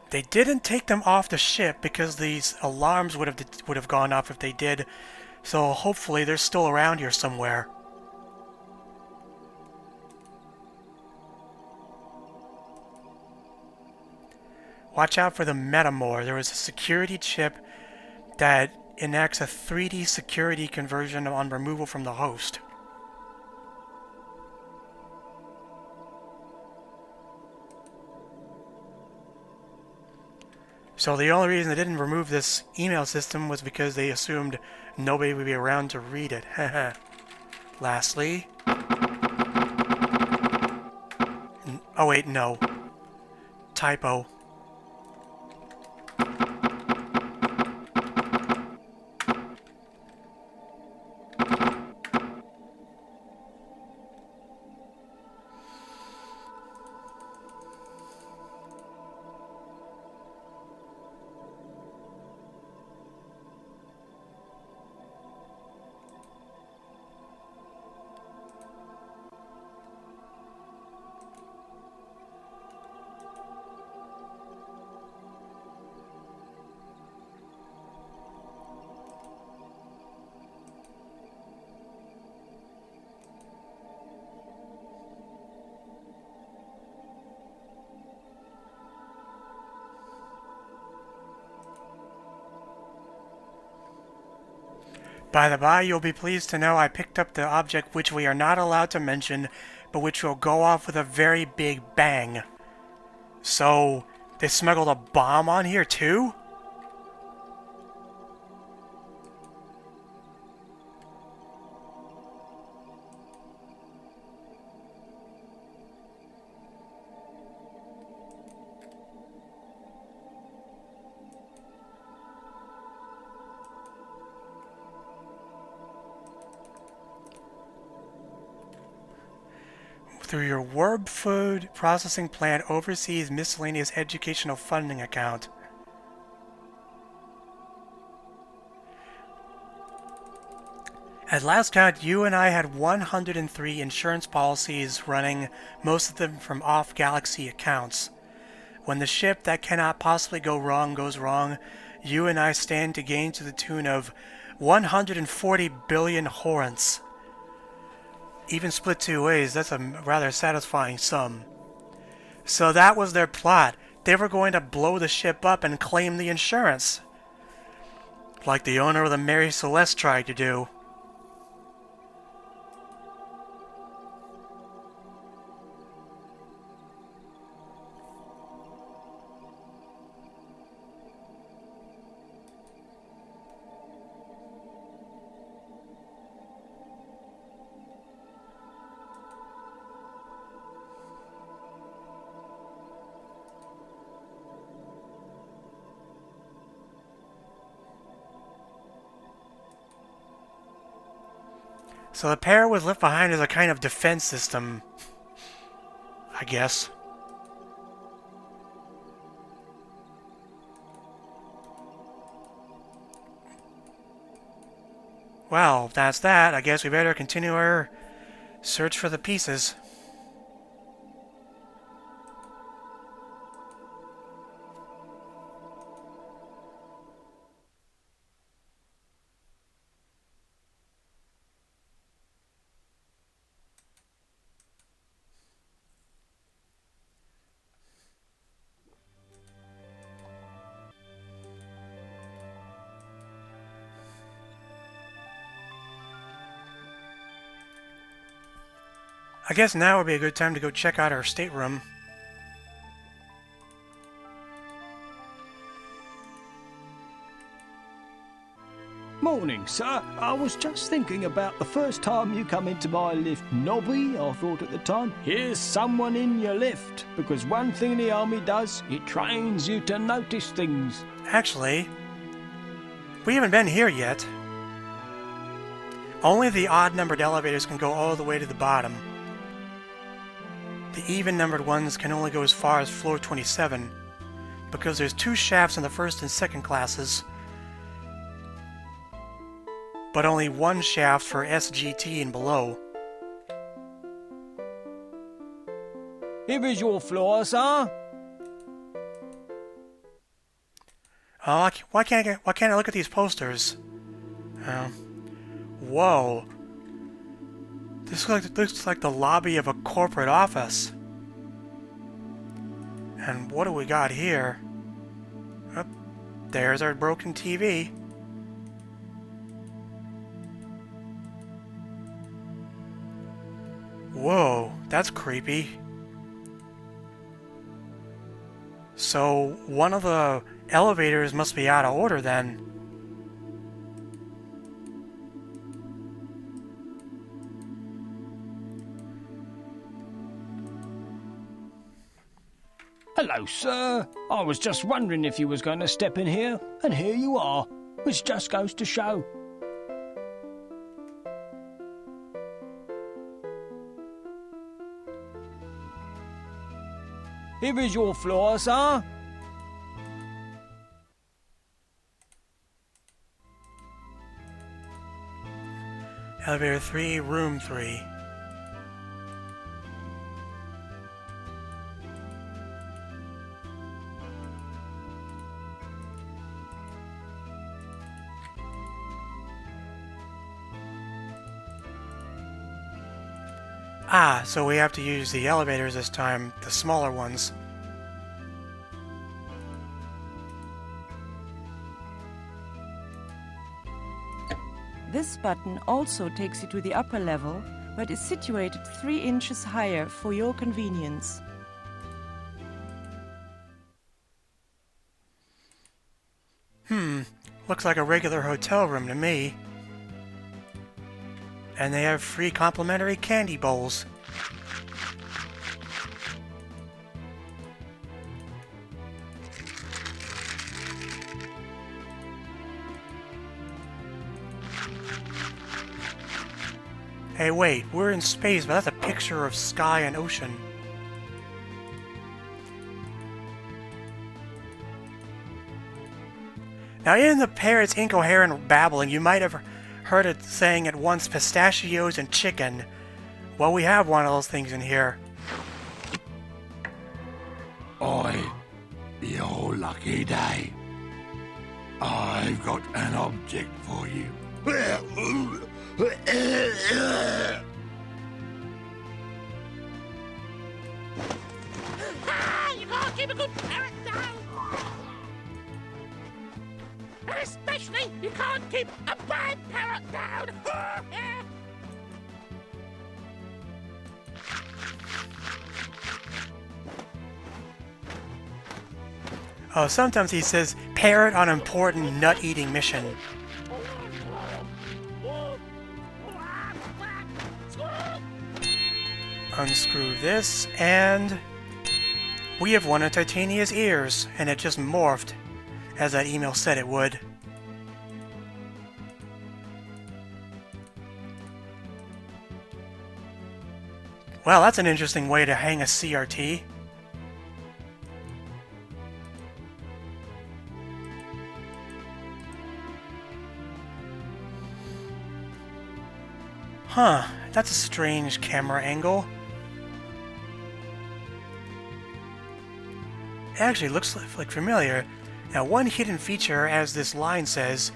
They didn't take them off the ship because these alarms would have gone off if they did. So hopefully they're still around here somewhere. Watch out for the Metamor. There was a security chip that enacts a 3D security conversion on removal from the host. So the only reason they didn't remove this email system was because they assumed nobody would be around to read it. Lastly... Oh wait, no. Typo. By the by, you'll be pleased to know I picked up the object which we are not allowed to mention, but which will go off with a very big bang. So, they smuggled a bomb on here too? Through your Werb Food Processing Plant Overseas Miscellaneous Educational Funding account. At last count, you and I had 103 insurance policies running, most of them from off-galaxy accounts. When the ship that cannot possibly go wrong goes wrong, you and I stand to gain to the tune of 140 billion horants. Even split two ways, that's a rather satisfying sum. So that was their plot. They were going to blow the ship up and claim the insurance. Like the owner of the Mary Celeste tried to do. So the pair was left behind as a kind of defense system, I guess. Well, if that's that, I guess we better continue our search for the pieces. I guess now would be a good time to go check out our stateroom. Morning, sir. I was just thinking about the first time you come into my lift, Nobby. I thought at the time, here's someone in your lift. Because one thing the army does, it trains you to notice things. Actually, we haven't been here yet. Only the odd-numbered elevators can go all the way to the bottom. The even-numbered ones can only go as far as floor 27, because there's two shafts in the first and second classes, but only one shaft for SGT and below. Here is your floor, sir. Oh, why can't I look at these posters? Whoa. This looks like the lobby of a corporate office. And what do we got here? Oh, there's our broken TV. Whoa, that's creepy. So, one of the elevators must be out of order then. Hello, sir. I was just wondering if you was going to step in here, and here you are, which just goes to show. Here is your floor, sir. Elevator 3, room 3. Ah, so we have to use the elevators this time, the smaller ones. This button also takes you to the upper level, but is situated 3 inches higher for your convenience. Looks like a regular hotel room to me. And they have free complimentary candy bowls. Hey, wait, we're in space, but that's a picture of sky and ocean. Now, in the parrot's incoherent babbling, you might have heard it saying at once pistachios and chicken. Well, we have one of those things in here. Oi, your lucky day. I've got an object for you. You can't keep a good parrot down! And especially, you can't keep a bad parrot down! Oh, sometimes he says, parrot on important nut-eating mission. Unscrew this, and we have one of Titania's ears, and it just morphed, as that email said it would. Well, that's an interesting way to hang a CRT. Huh, that's a strange camera angle. It actually looks like familiar. Now, one hidden feature, as this line says,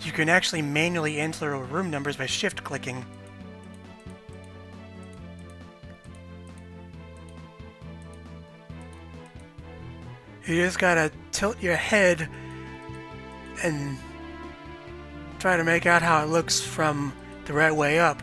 you can actually manually enter room numbers by shift-clicking. You just gotta tilt your head and try to make out how it looks from the right way up.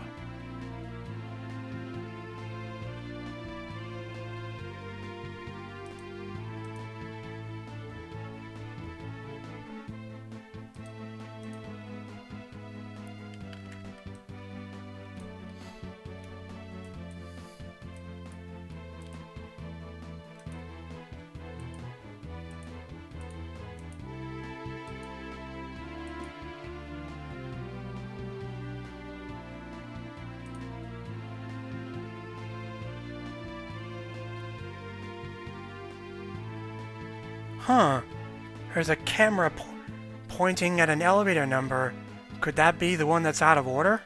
Huh. There's a camera pointing at an elevator number. Could that be the one that's out of order?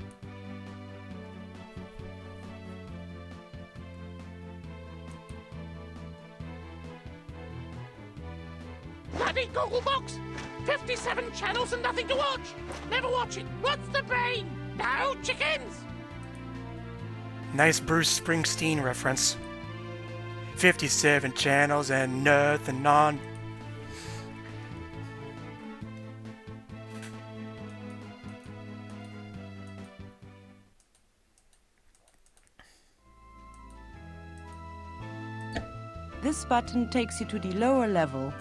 Bloody Google Box! 57 channels and nothing to watch. Never watch it. What's the brain? No chickens. Nice Bruce Springsteen reference. 57 channels and nothing on. This button takes you to the lower level.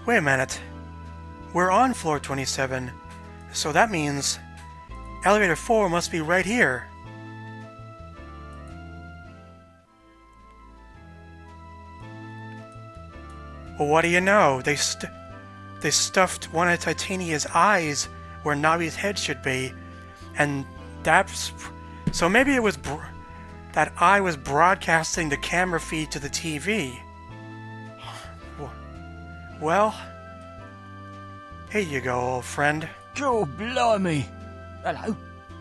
Wait a minute. We're on floor 27, so that means elevator 4 must be right here. Well, what do you know? They stuffed one of Titania's eyes where Navi's head should be, and that's... So maybe it was that eye was broadcasting the camera feed to the TV. Well, here you go, old friend. God blimey. Hello.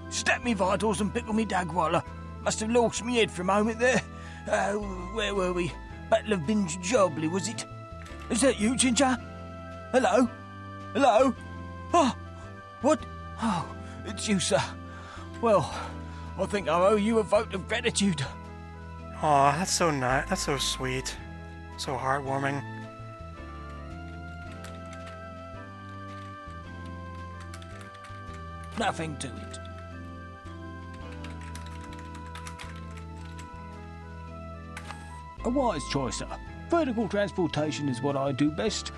Step me vitals and pickle me dagwaller. Must have lost me head for a moment there. Where were we? Battle of Binge Jobley, was it? Is that you, Ginger? Hello? Hello? Oh, what? Oh, it's you, sir. Well, I think I owe you a vote of gratitude. Aw, that's so nice. That's so sweet. So heartwarming. Nothing to it. A wise choice, sir. Vertical transportation is what I do best,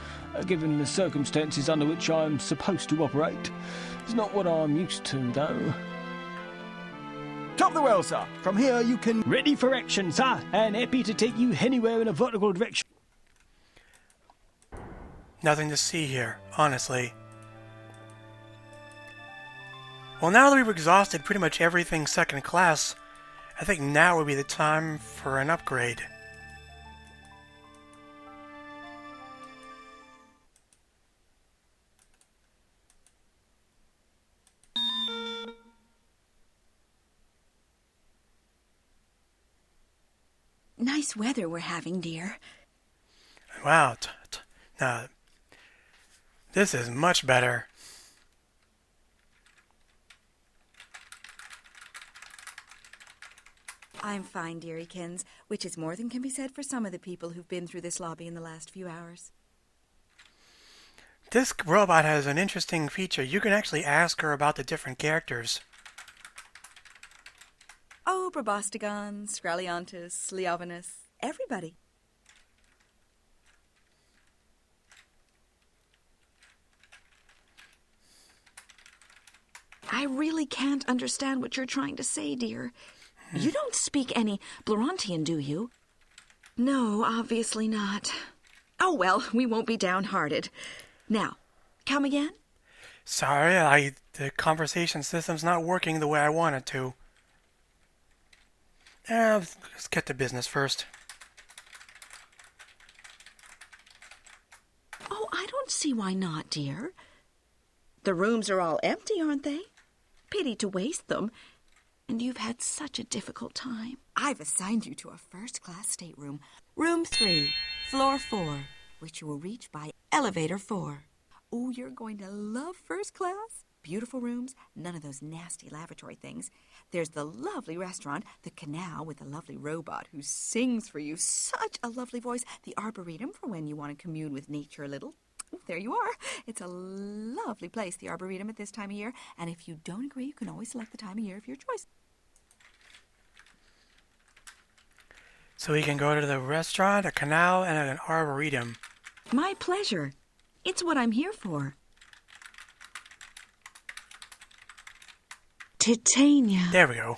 given the circumstances under which I'm supposed to operate. It's not what I'm used to, though. Top the well, sir. From here you can... Ready for action, sir, and happy to take you anywhere in a vertical direction. Nothing to see here, honestly. Well, now that we've exhausted pretty much everything second class, I think now would be the time for an upgrade. Nice weather we're having, dear. Wow, now, this is much better. I'm fine, deariekins, which is more than can be said for some of the people who've been through this lobby in the last few hours. This robot has an interesting feature. You can actually ask her about the different characters. Oh, Probostigons, Scraliontus, Leovinus, everybody. I really can't understand what you're trying to say, dear. You don't speak any Blorantian, do you? No, obviously not. Oh, well, we won't be downhearted. Now, come again? Sorry, the conversation system's not working the way I want it to. Let's get to business first. Oh, I don't see why not, dear. The rooms are all empty, aren't they? Pity to waste them. And you've had such a difficult time. I've assigned you to a first-class stateroom. Room 3, floor 4, which you will reach by elevator 4. Oh, you're going to love first class. Beautiful rooms, none of those nasty lavatory things. There's the lovely restaurant, the canal with a lovely robot who sings for you. Such a lovely voice. The arboretum for when you want to commune with nature a little. Oh, there you are. It's a lovely place, the arboretum, at this time of year. And if you don't agree, you can always select the time of year of your choice. So we can go to the restaurant, a canal, and an arboretum. My pleasure. It's what I'm here for. Titania. There we go.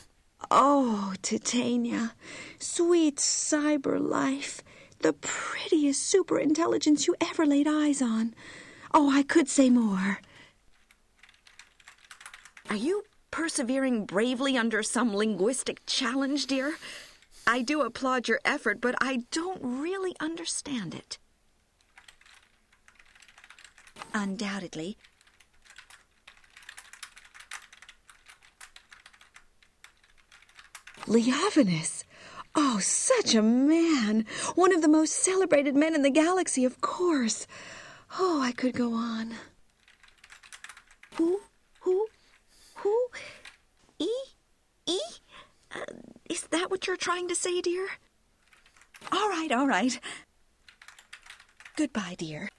Oh, Titania. Sweet cyber life. The prettiest superintelligence you ever laid eyes on. Oh, I could say more. Are you persevering bravely under some linguistic challenge, dear? I do applaud your effort, but I don't really understand it. Undoubtedly. Leovinus. Oh, such a man. One of the most celebrated men in the galaxy, of course. Oh, I could go on. Who? E? Is that what you're trying to say, dear? All right. Goodbye, dear.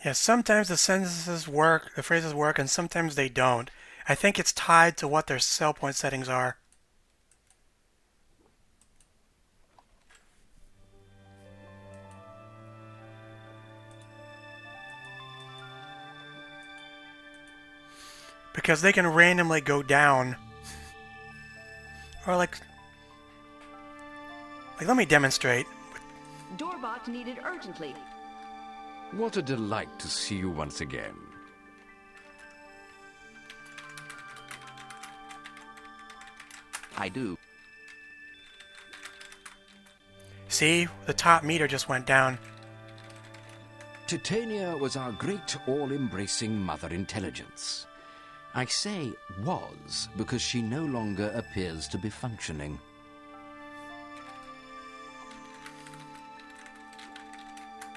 Yeah, sometimes the sentences work, the phrases work, and sometimes they don't. I think it's tied to what their cell point settings are. Because they can randomly go down. Or like let me demonstrate. Doorbot needed urgently. What a delight to see you once again. I do. See, the top meter just went down. Titania was our great all-embracing mother intelligence. I say was because she no longer appears to be functioning.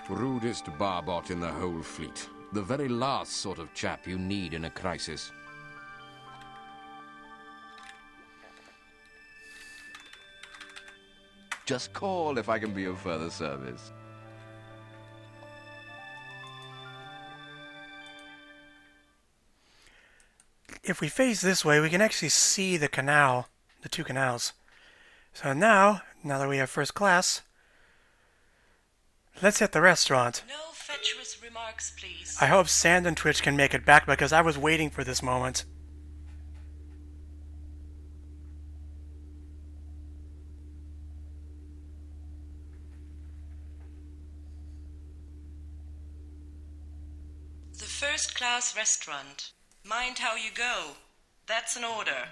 Rudest barbot in the whole fleet. The very last sort of chap you need in a crisis. Just call if I can be of further service. If we face this way, we can actually see the canal, the two canals. So now that we have first class, let's hit the restaurant. No fatuous remarks, please. I hope Sand and Twitch can make it back because I was waiting for this moment. The first class restaurant. Mind how you go. That's an order.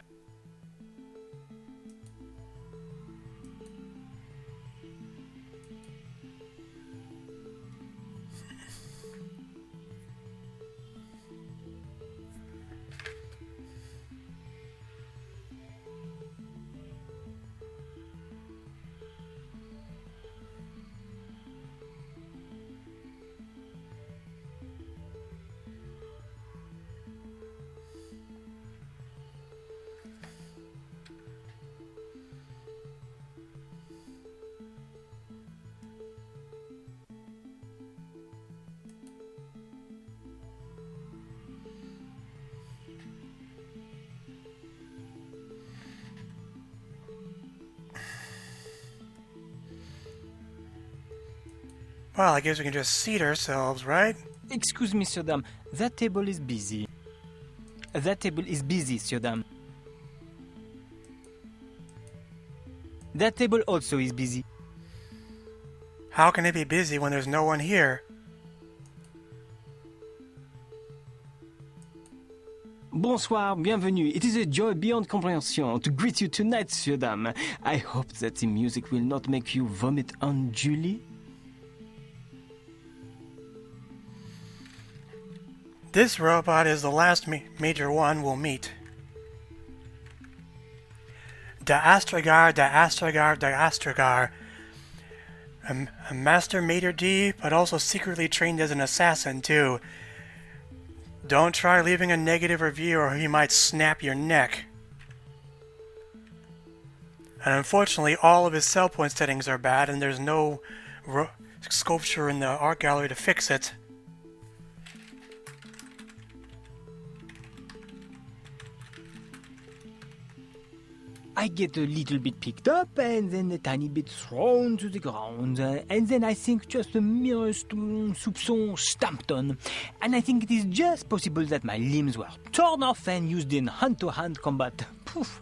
Well, I guess we can just seat ourselves, right? Excuse me, sir, dame. That table is busy. That table is busy, sir, dame. That table also is busy. How can it be busy when there's no one here? Bonsoir, bienvenue. It is a joy beyond comprehension to greet you tonight, sir, dame. I hope that the music will not make you vomit unduly. This robot is the last major one we'll meet. Da Astragar. A master maitre d', but also secretly trained as an assassin, too. Don't try leaving a negative review or he might snap your neck. And unfortunately, all of his cell point settings are bad, and there's no sculpture in the art gallery to fix it. I get a little bit picked up and then a tiny bit thrown to the ground. And then I think just the merest soupçon stamped on. And I think it is just possible that my limbs were torn off and used in hand-to-hand combat. Poof,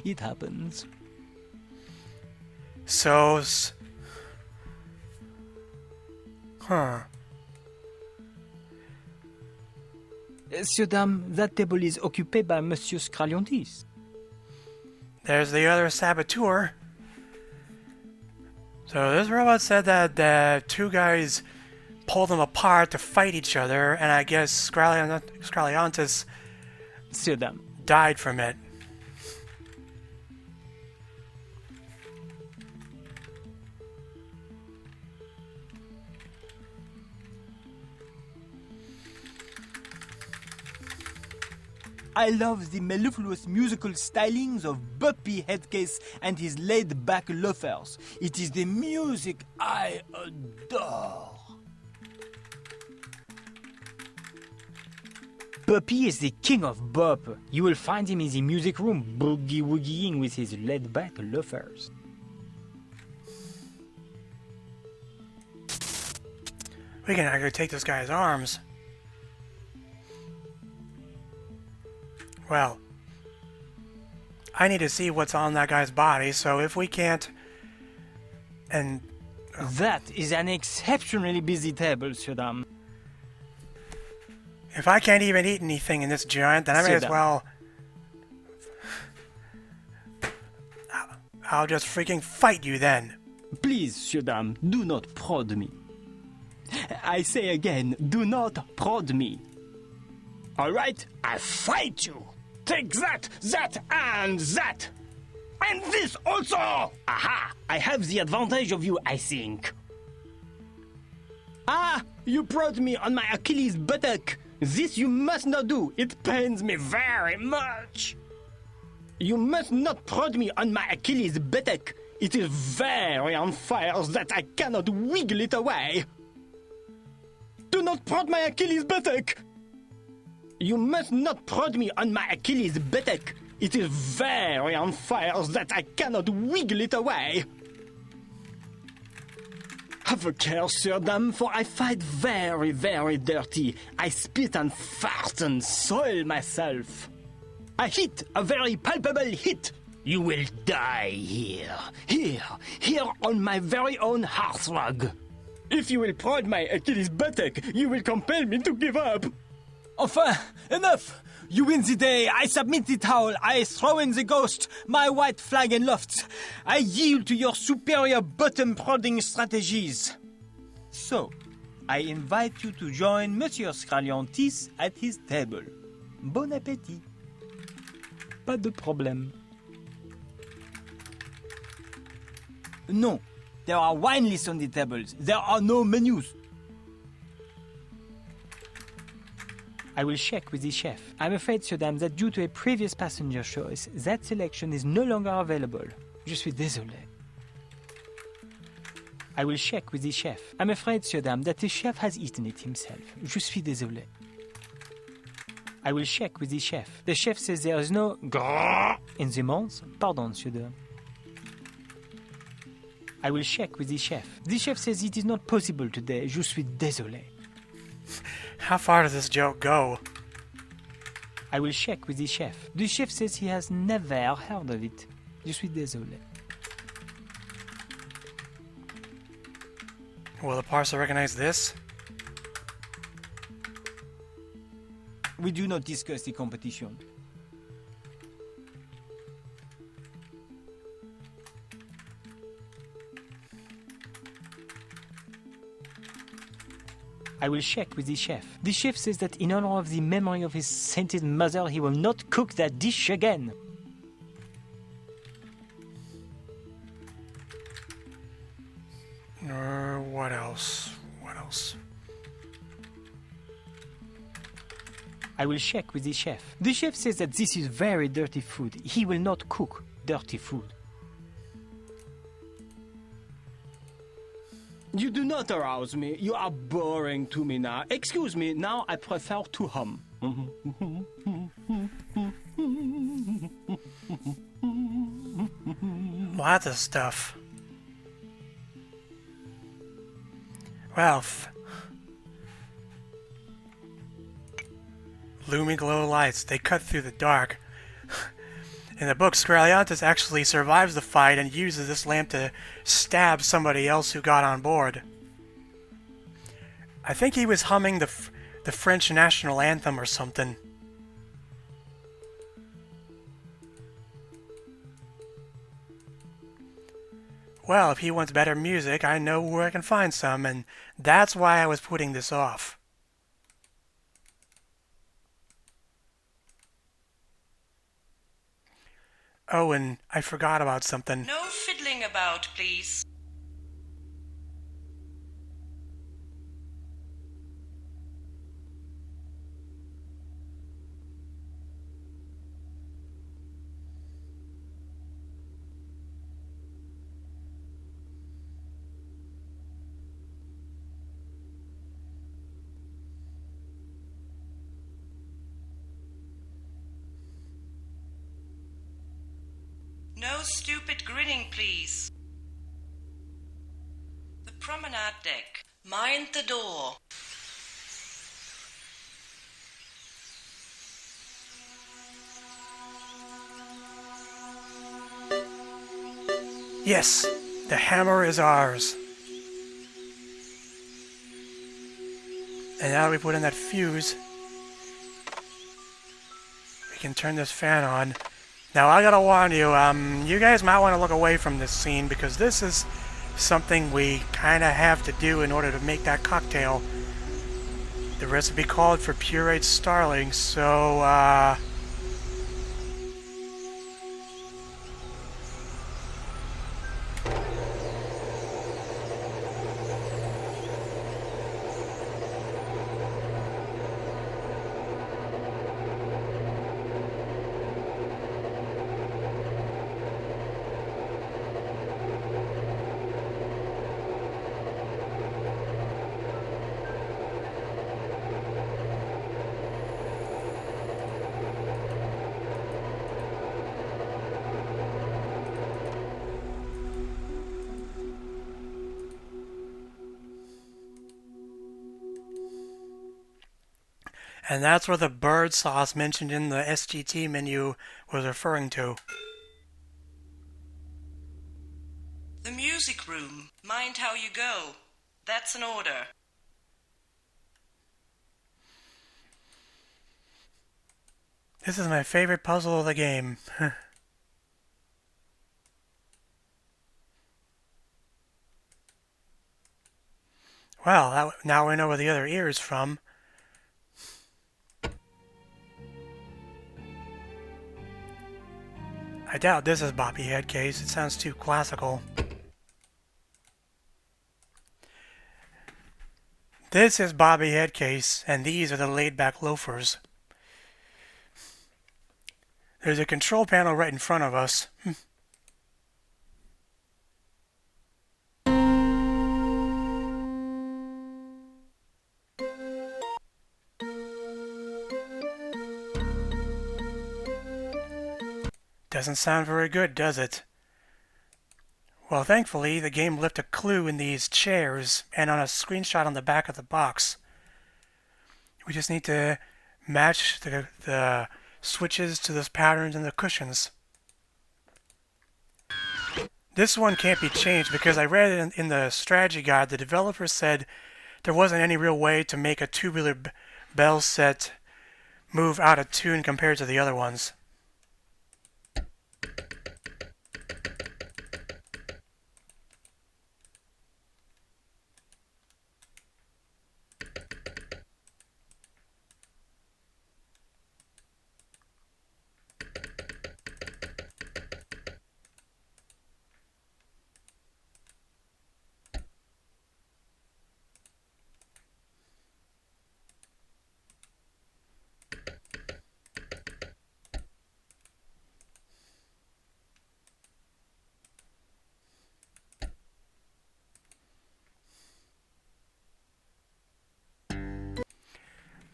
it happens. So... Sir, dame, that table is occupied by Monsieur Scraliontis. There's the other saboteur. So this robot said that the two guys pulled them apart to fight each other, and I guess Scraliontis died from it. I love the mellifluous musical stylings of Buppy Headcase and his laid-back loafers. It is the music I adore. Buppy is the king of bop. You will find him in the music room boogie-woogieing with his laid-back loafers. We can actually take this guy's arms. Well, I need to see what's on that guy's body, so if we can't... And... That is an exceptionally busy table, Sir Dame. If I can't even eat anything in this giant, then I may as well... I'll just freaking fight you then. Please, Sir Dame, do not prod me. I say again, do not prod me. All right, I fight you. Take that, and that. And this also. Aha, I have the advantage of you, I think. Ah, you prod me on my Achilles buttock. This you must not do. It pains me very much. You must not prod me on my Achilles buttock. It is very on fire that I cannot wiggle it away. Do not prod my Achilles buttock! You must not prod me on my Achilles buttock. It is very on fire that I cannot wiggle it away. Have a care, Sir Dame, for I fight very, very dirty. I spit and fart and soil myself. I hit, a very palpable hit. You will die here on my very own hearthrug. If you will prod my Achilles buttock, you will compel me to give up. Enfin, enough! You win the day. I submit the towel. I throw in the ghost, my white flag and lofts. I yield to your superior bottom-prodding strategies. So, I invite you to join Monsieur Scraliantis at his table. Bon appétit. Pas de problème. No. There are wine lists on the tables. There are no menus. I will check with the chef. I'm afraid, Sir Dame, that due to a previous passenger choice, that selection is no longer available. Je suis désolé. I will check with the chef. I'm afraid, Sir Dame, that the chef has eaten it himself. Je suis désolé. I will check with the chef. The chef says there is no grrr in the month. Pardon, Sir Dame. I will check with the chef. The chef says it is not possible today. Je suis désolé. How far does this joke go? I will check with the chef. The chef says he has never heard of it. Je suis désolé. Will the parcel recognize this? We do not discuss the competition. I will check with the chef. The chef says that in honor of the memory of his sainted mother, he will not cook that dish again. What else? What else? I will check with the chef. The chef says that this is very dirty food. He will not cook dirty food. You do not arouse me. You are boring to me now. Excuse me, now I prefer to hum. Lots of stuff. Well, looming glow lights, they cut through the dark. In the book, Scraliantis actually survives the fight and uses this lamp to stab somebody else who got on board. I think he was humming the French national anthem or something. Well, if he wants better music, I know where I can find some, and that's why I was putting this off. Oh, and I forgot about something. No fiddling about, please. No stupid grinning, please. The promenade deck. Mind the door. Yes, the hammer is ours. And now that we put in that fuse, we can turn this fan on. Now I gotta warn you, you guys might want to look away from this scene because this is something we kinda have to do in order to make that cocktail. The recipe called for pureed starling, so and that's what the bird sauce mentioned in the SGT menu was referring to. The music room. Mind how you go. That's an order. This is my favorite puzzle of the game. Well, now we know where the other ear is from. I doubt this is Bobby Headcase. It sounds too classical. This is Bobby Headcase, and these are the laid-back loafers. There's a control panel right in front of us. Doesn't sound very good, does it? Well, thankfully, the game left a clue in these chairs and on a screenshot on the back of the box. We just need to match the switches to those patterns in the cushions. This one can't be changed because I read it in the strategy guide. The developer said there wasn't any real way to make a tubular bell set move out of tune compared to the other ones.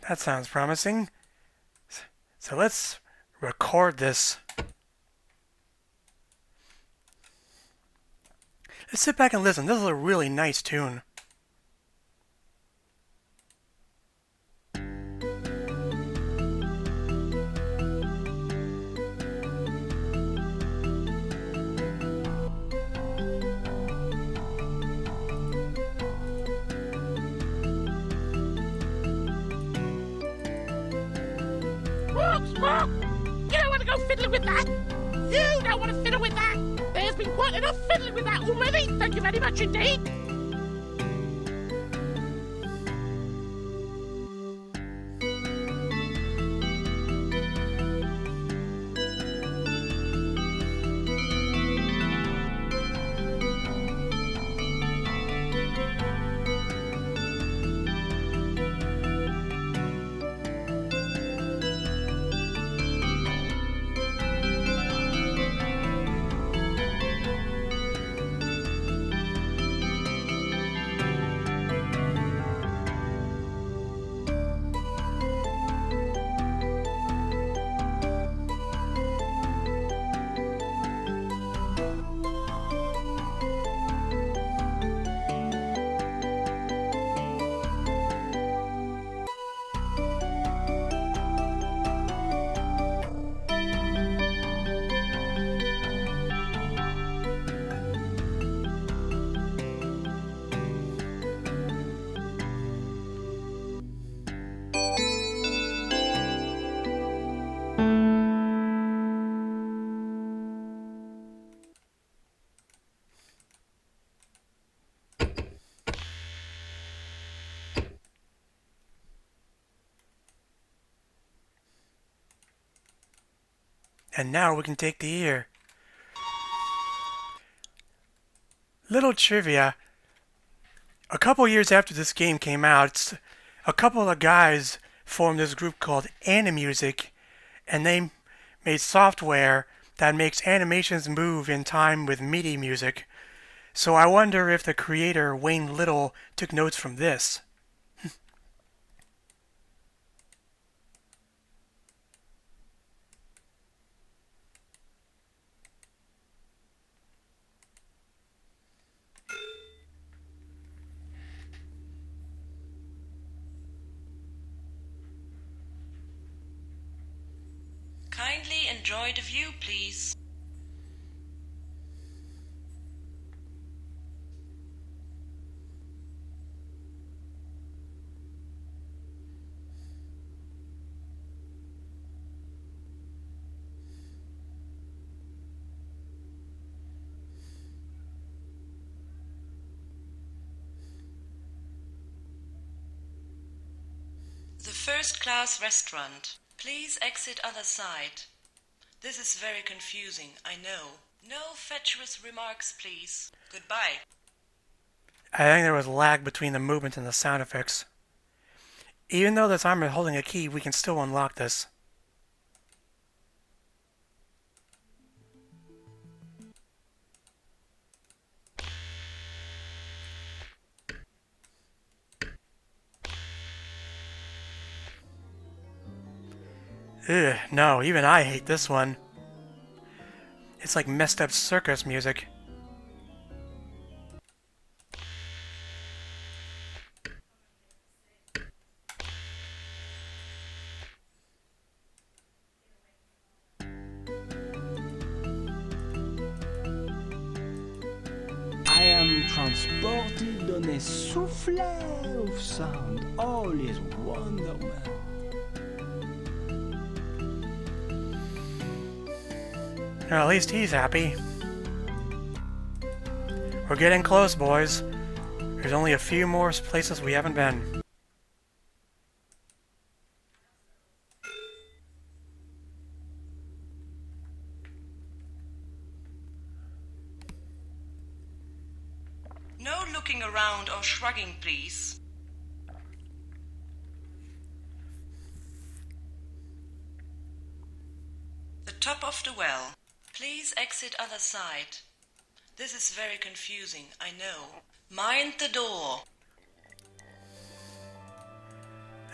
That sounds promising. So let's record this. Let's sit back and listen. This is a really nice tune. Squawk! You don't want to go fiddling with that! You don't want to fiddle with that! There's been quite enough fiddling with that already! Thank you very much indeed! And now we can take the ear. Little trivia. A couple years after this game came out, a couple of guys formed this group called Animusic, and they made software that makes animations move in time with MIDI music. So I wonder if the creator, Wayne Little, took notes from this. Kindly enjoy the view, please. The first-class restaurant. Please exit other side. This is very confusing, I know. No fatuous remarks, please. Goodbye. I think there was lag between the movement and the sound effects. Even though this arm is holding a key, we can still unlock this. Ugh, no, even I hate this one. It's like messed up circus music. I am transported on a souffle of sound. All is wonderful. Well, at least he's happy. We're getting close, boys. There's only a few more places we haven't been. No looking around or shrugging, please. The top of the well. Please exit other side. This is very confusing, I know. Mind the door.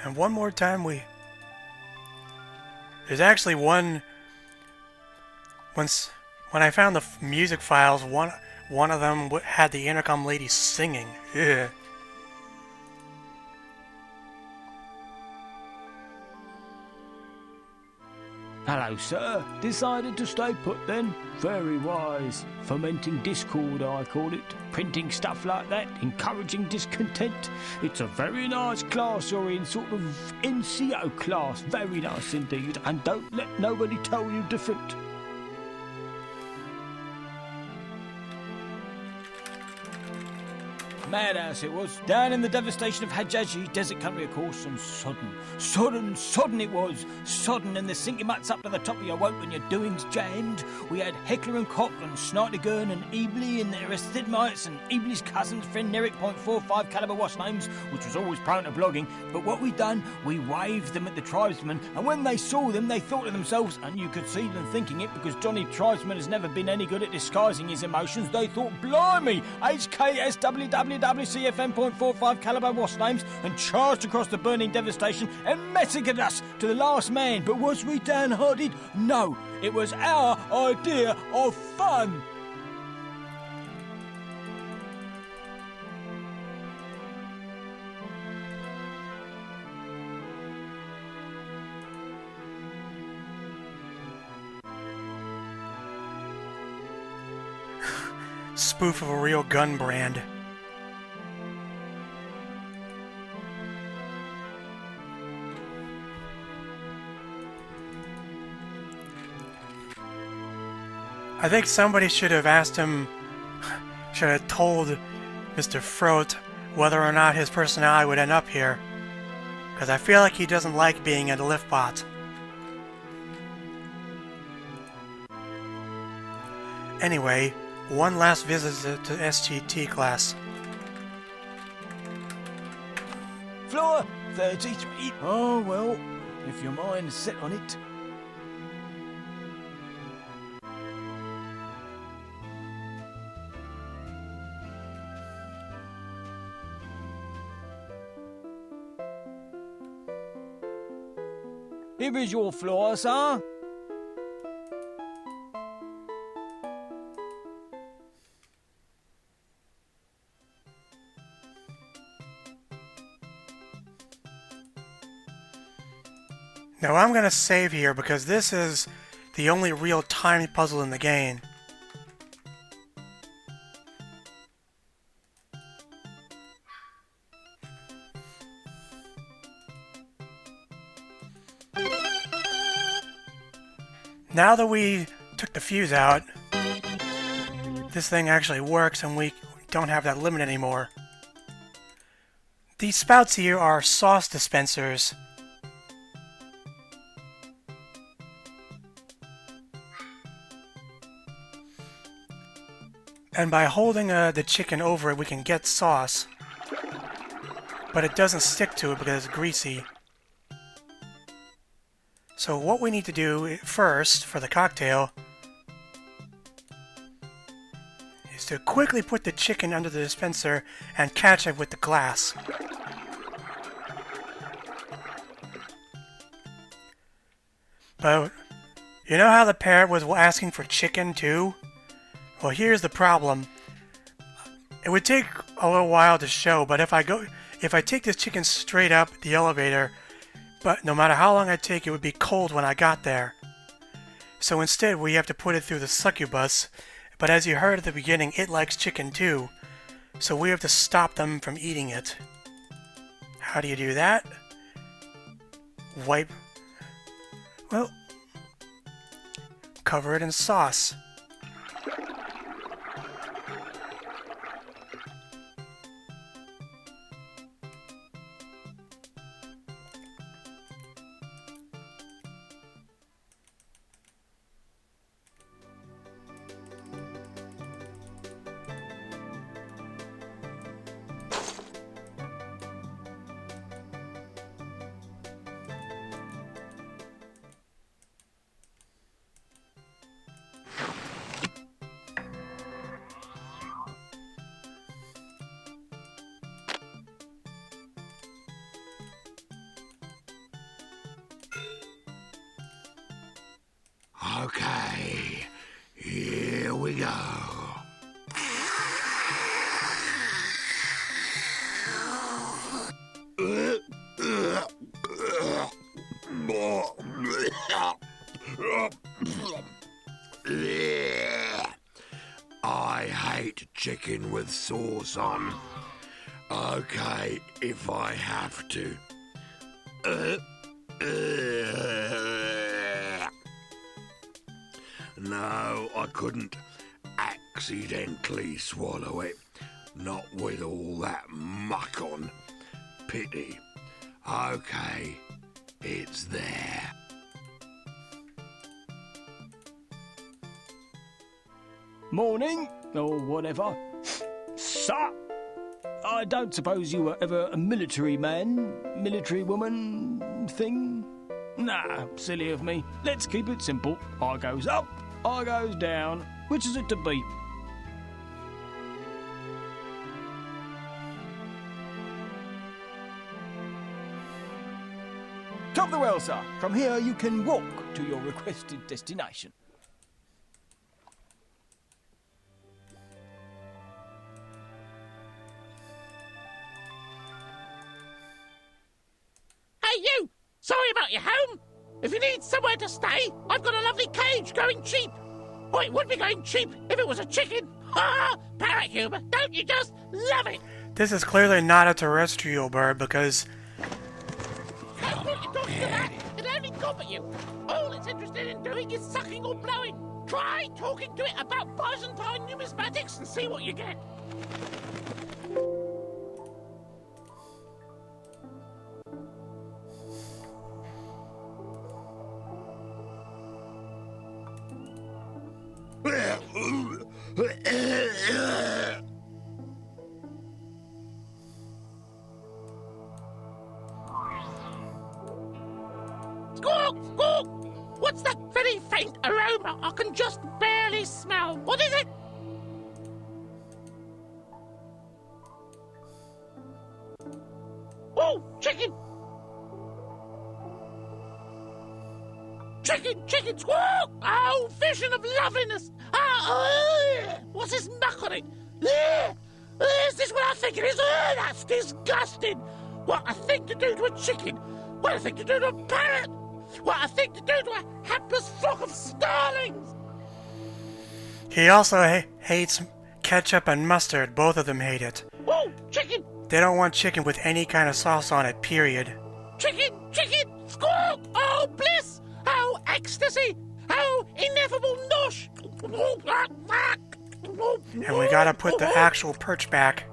And one more time There's actually one... When I found the music files, one of them had the intercom lady singing. Ugh. Hello, sir. Decided to stay put then? Very wise. Fomenting discord, I call it. Printing stuff like that, encouraging discontent. It's a very nice class you're in, sort of NCO class. Very nice indeed. And don't let nobody tell you different. Madhouse it was, down in the devastation of Hajaji, desert country of course, and sodden it was, sodden, and the sinking mutts up to the top of your woke when your doings jammed. We had Heckler and Koch and Snydergurn and Ebly and their Esthidmites and Ebly's cousin's friend Neric .45 caliber wash names, which was always prone to blogging, but what we done, we waved them at the tribesmen, and when they saw them, they thought to themselves, and you could see them thinking it because Johnny Tribesman has never been any good at disguising his emotions, they thought, blimey, HKSWW WCFM.45 caliber wasp names and charged across the burning devastation and massacred us to the last man. But was we downhearted? No, it was our idea of fun. Spoof of a real gun brand. I think somebody should have asked him, should have told Mr. Froat whether or not his personality would end up here. Because I feel like he doesn't like being a lift bot. Anyway, one last visit to SGT class. Floor 33. Oh, well, if your mind's set on it. Here is your floor, sir. Now I'm going to save here because this is the only real time puzzle in the game. Now that we took the fuse out, this thing actually works and we don't have that limit anymore. These spouts here are sauce dispensers. And by holding the chicken over it, we can get sauce. But it doesn't stick to it because it's greasy. So what we need to do first, for the cocktail, is to quickly put the chicken under the dispenser and catch it with the glass. But, you know how the parrot was asking for chicken too? Well, here's the problem. It would take a little while to show, but if I take this chicken straight up the elevator, but no matter how long I take, it would be cold when I got there. So instead, we have to put it through the succubus, but as you heard at the beginning, it likes chicken too, so we have to stop them from eating it. How do you do that? Well, cover it in sauce. Okay, here we go. I hate chicken with sauce on. Okay, if I have to. No, I couldn't accidentally swallow it. Not with all that muck on. Pity. Okay, it's there. Morning, or whatever. Sir, I don't suppose you were ever a military man, military woman thing? Nah, silly of me. Let's keep it simple. I goes up, I goes down. Which is it to be? Top the well, sir. From here you can walk to your requested destination. Hey, you! Sorry about your home. If you need somewhere to stay, I've got a lovely cage going cheap. Oh, it would be going cheap if it was a chicken. Ha! Parrot humour, don't you just love it? This is clearly not a terrestrial bird because... Don't put your talking to that. It only gob at you. All it's interested in doing is sucking or blowing. Try talking to it about Byzantine numismatics and see what you get. Squawk! Squawk! What's that very faint aroma I can just barely smell? What is it? Oh, chicken! Chicken, chicken, squawk! Oh, vision of loveliness! What's this muck on it? Is this what I think it is? That's disgusting! What a thing to do to a chicken! What a thing to do to a parrot! What a thing to do to a hapless flock of starlings! He also hates ketchup and mustard. Both of them hate it. Oh, chicken! They don't want chicken with any kind of sauce on it, period. Chicken, chicken, squawk! Oh, bliss! Oh, ecstasy! Oh, ineffable nosh! And we gotta put the actual perch back.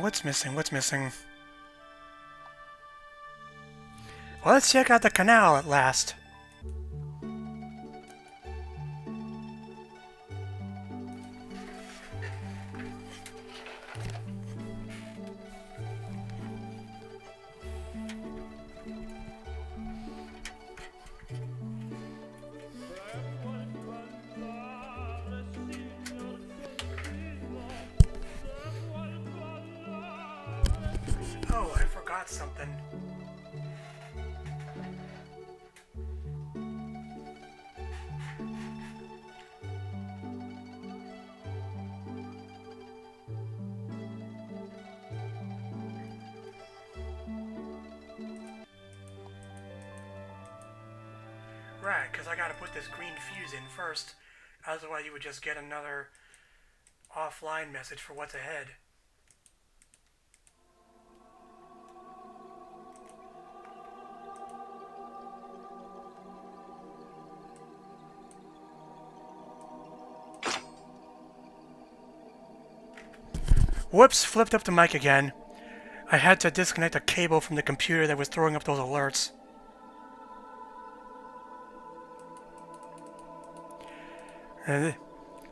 What's missing? What's missing? Well, let's check out the canal at last. Oh, I forgot something. Right, because I gotta put this green fuse in first. Otherwise you would just get another offline message for what's ahead. Whoops, flipped up the mic again. I had to disconnect a cable from the computer that was throwing up those alerts.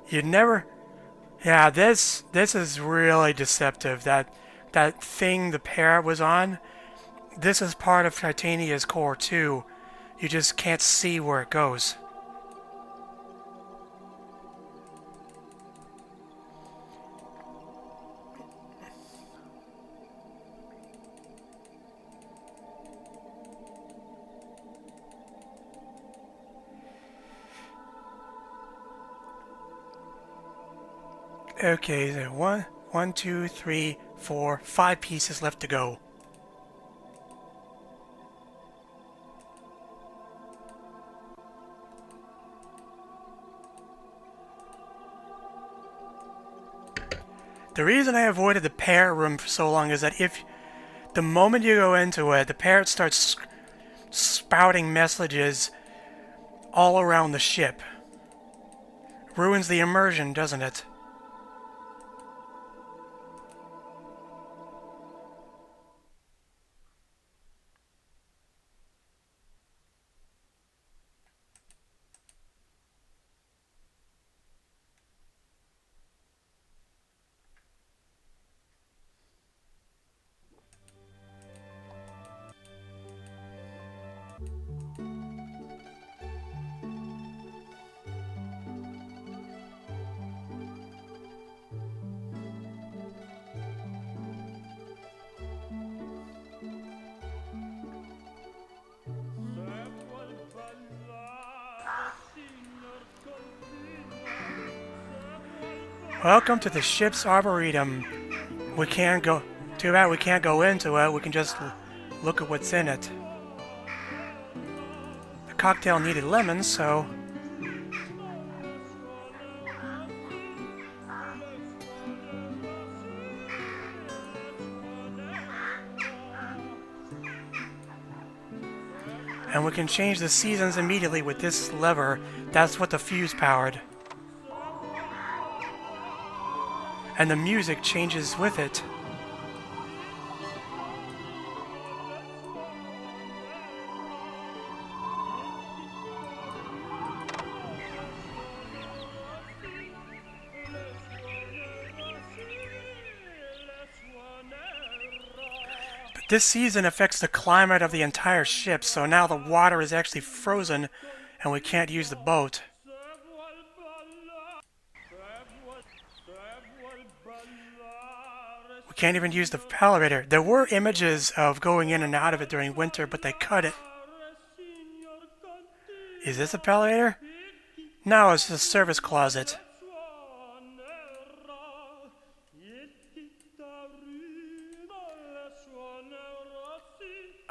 You'd never... Yeah, this is really deceptive. That thing the parrot was on, this is part of Titania's core too. You just can't see where it goes. Okay, there are 1, 2, 3, 4, 5 pieces left to go. The reason I avoided the parrot room for so long is that if the moment you go into it, the parrot starts spouting messages all around the ship. Ruins the immersion, doesn't it? Welcome to the ship's arboretum. We can't go... Too bad we can't go into it. We can just look at what's in it. The cocktail needed lemons, so... And we can change the seasons immediately with this lever. That's what the fuse powered. and the music changes with it. This season affects the climate of the entire ship, so now the water is actually frozen and we can't use the boat. We can't even use the elevator. There were images of going in and out of it during winter, but they cut it. Is this a elevator? No, it's a service closet.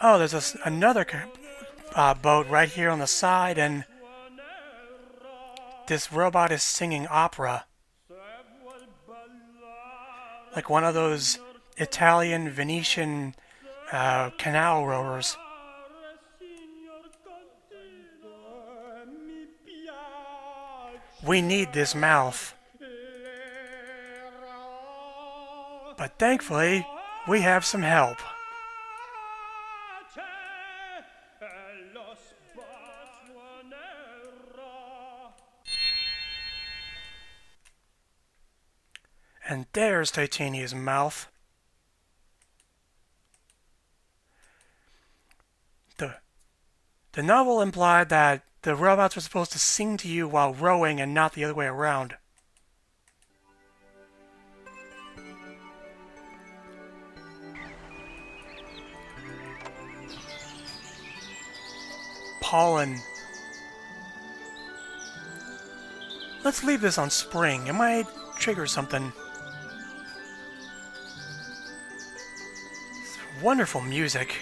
Oh, there's another boat right here on the side, and this robot is singing opera. Like one of those Italian, Venetian canal rowers. We need this mouth. But thankfully, we have some help. And there's Titania's mouth. The novel implied that the robots were supposed to sing to you while rowing and not the other way around. Pollen. Let's leave this on spring. It might trigger something. It's wonderful music.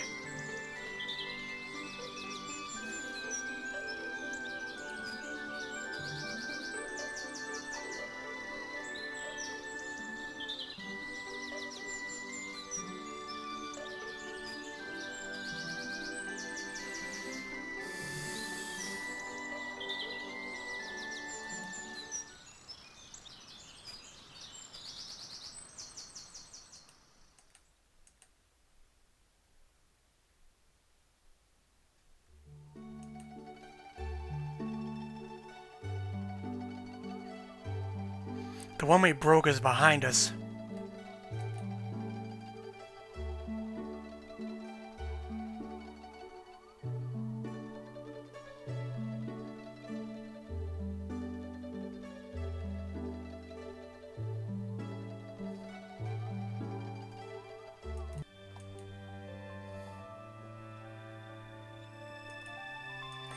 The one we broke is behind us.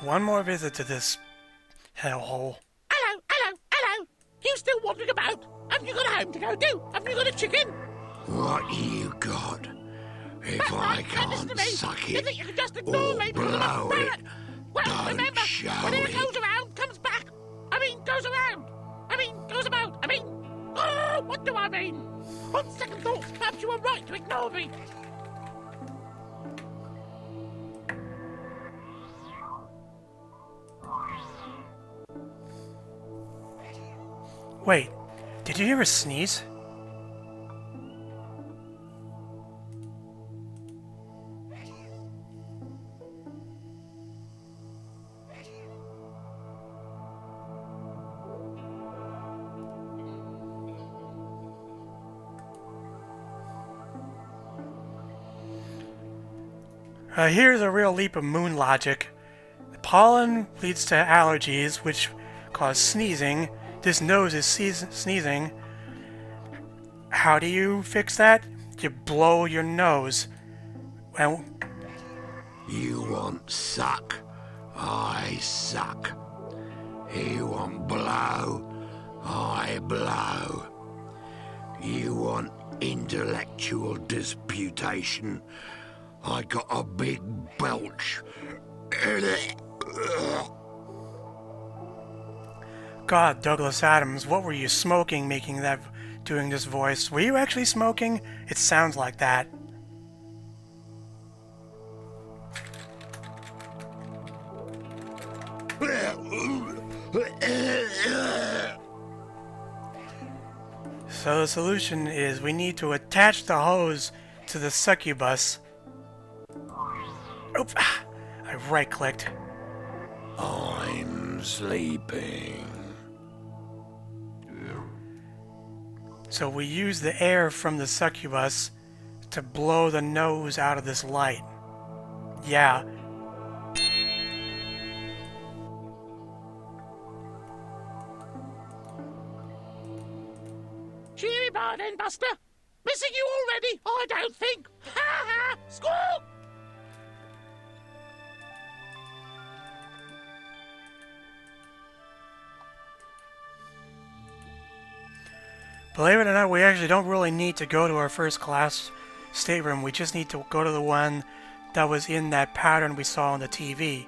One more visit to this hellhole. Hello, hello, hello! You still wandering about? Have you got a home to go to? Have you got a chicken? What you got? If I can't suck You it think you can just ignore or me because I'm a blow it, ferret? Well, don't remember, show whatever it. goes around comes back. I mean, goes around. I mean, goes about. I mean, oh, what do I mean? On second thought, perhaps you were right to ignore me. Wait, did you hear a sneeze? Here's a real leap of moon logic. The pollen leads to allergies, which cause sneezing. This nose is sneezing. How do you fix that? You blow your nose. Well, You want suck, I suck. You want blow, I blow. You want intellectual disputation, I got a big belch. God, Douglas Adams, what were you smoking doing this voice? Were you actually smoking? It sounds like that. So the solution is we need to attach the hose to the succubus. Oops, I right-clicked. I'm sleeping. So we use the air from the succubus to blow the nose out of this light. Yeah. Cheery bar then, Buster. Missing you already, I don't think. Ha ha! Squawk! Believe it or not, we actually don't really need to go to our first class stateroom. We just need to go to the one that was in that pattern we saw on the TV.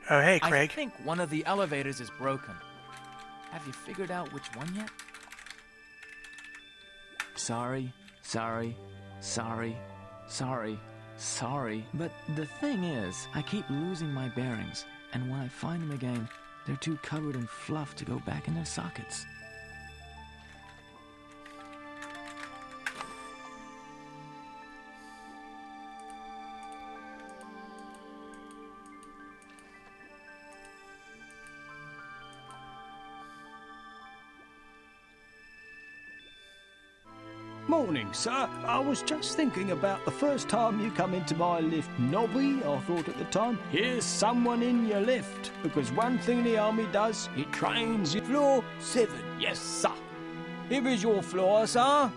Oh, hey, Craig. I think one of the elevators is broken. Have you figured out which one yet? Sorry. But the thing is, I keep losing my bearings, and when I find them again, they're too covered in fluff to go back in their sockets. Morning, sir. I was just thinking about the first time you come into my lift, Nobby. I thought at the time, here's someone in your lift. Because one thing the army does, it trains you. Floor 7, yes, sir. Here is your floor, sir.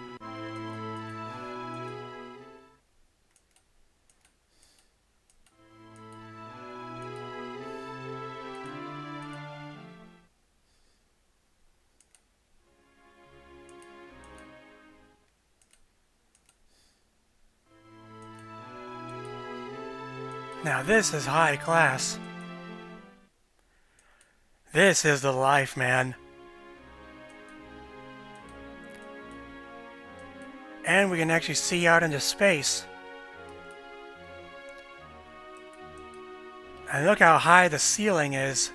Now this is high class. This is the life, man. And we can actually see out into space. And look how high the ceiling is.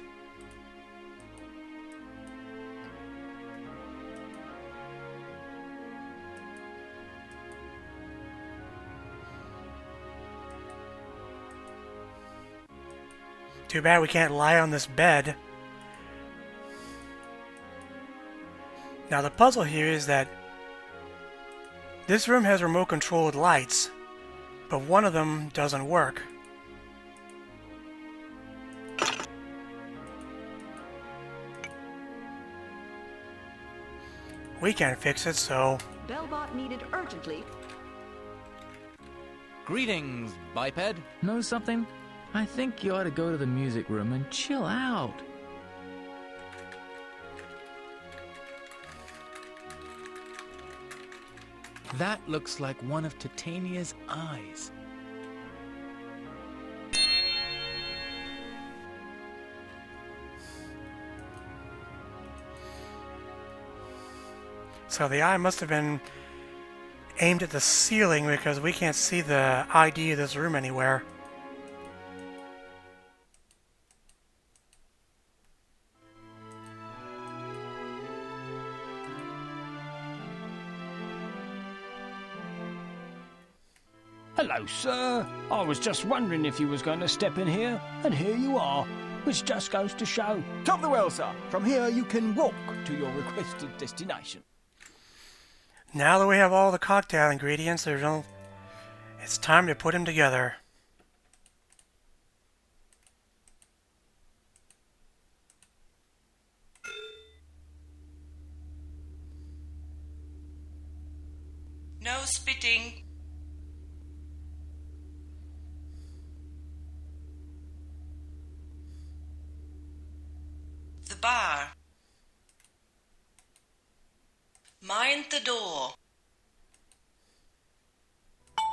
Too bad we can't lie on this bed. Now the puzzle here is that this room has remote controlled lights, but one of them doesn't work. We can't fix it, so... Bellbot needed urgently. Greetings, biped. Know something? I think you ought to go to the music room and chill out. That looks like one of Titania's eyes. So the eye must have been aimed at the ceiling because we can't see the ID of this room anywhere. Hello, sir. I was just wondering if you was going to step in here, and here you are, which just goes to show. Top the well, sir. From here you can walk to your requested destination. Now that we have all the cocktail ingredients, it's time to put them together. No spitting. The bar. Mind the door.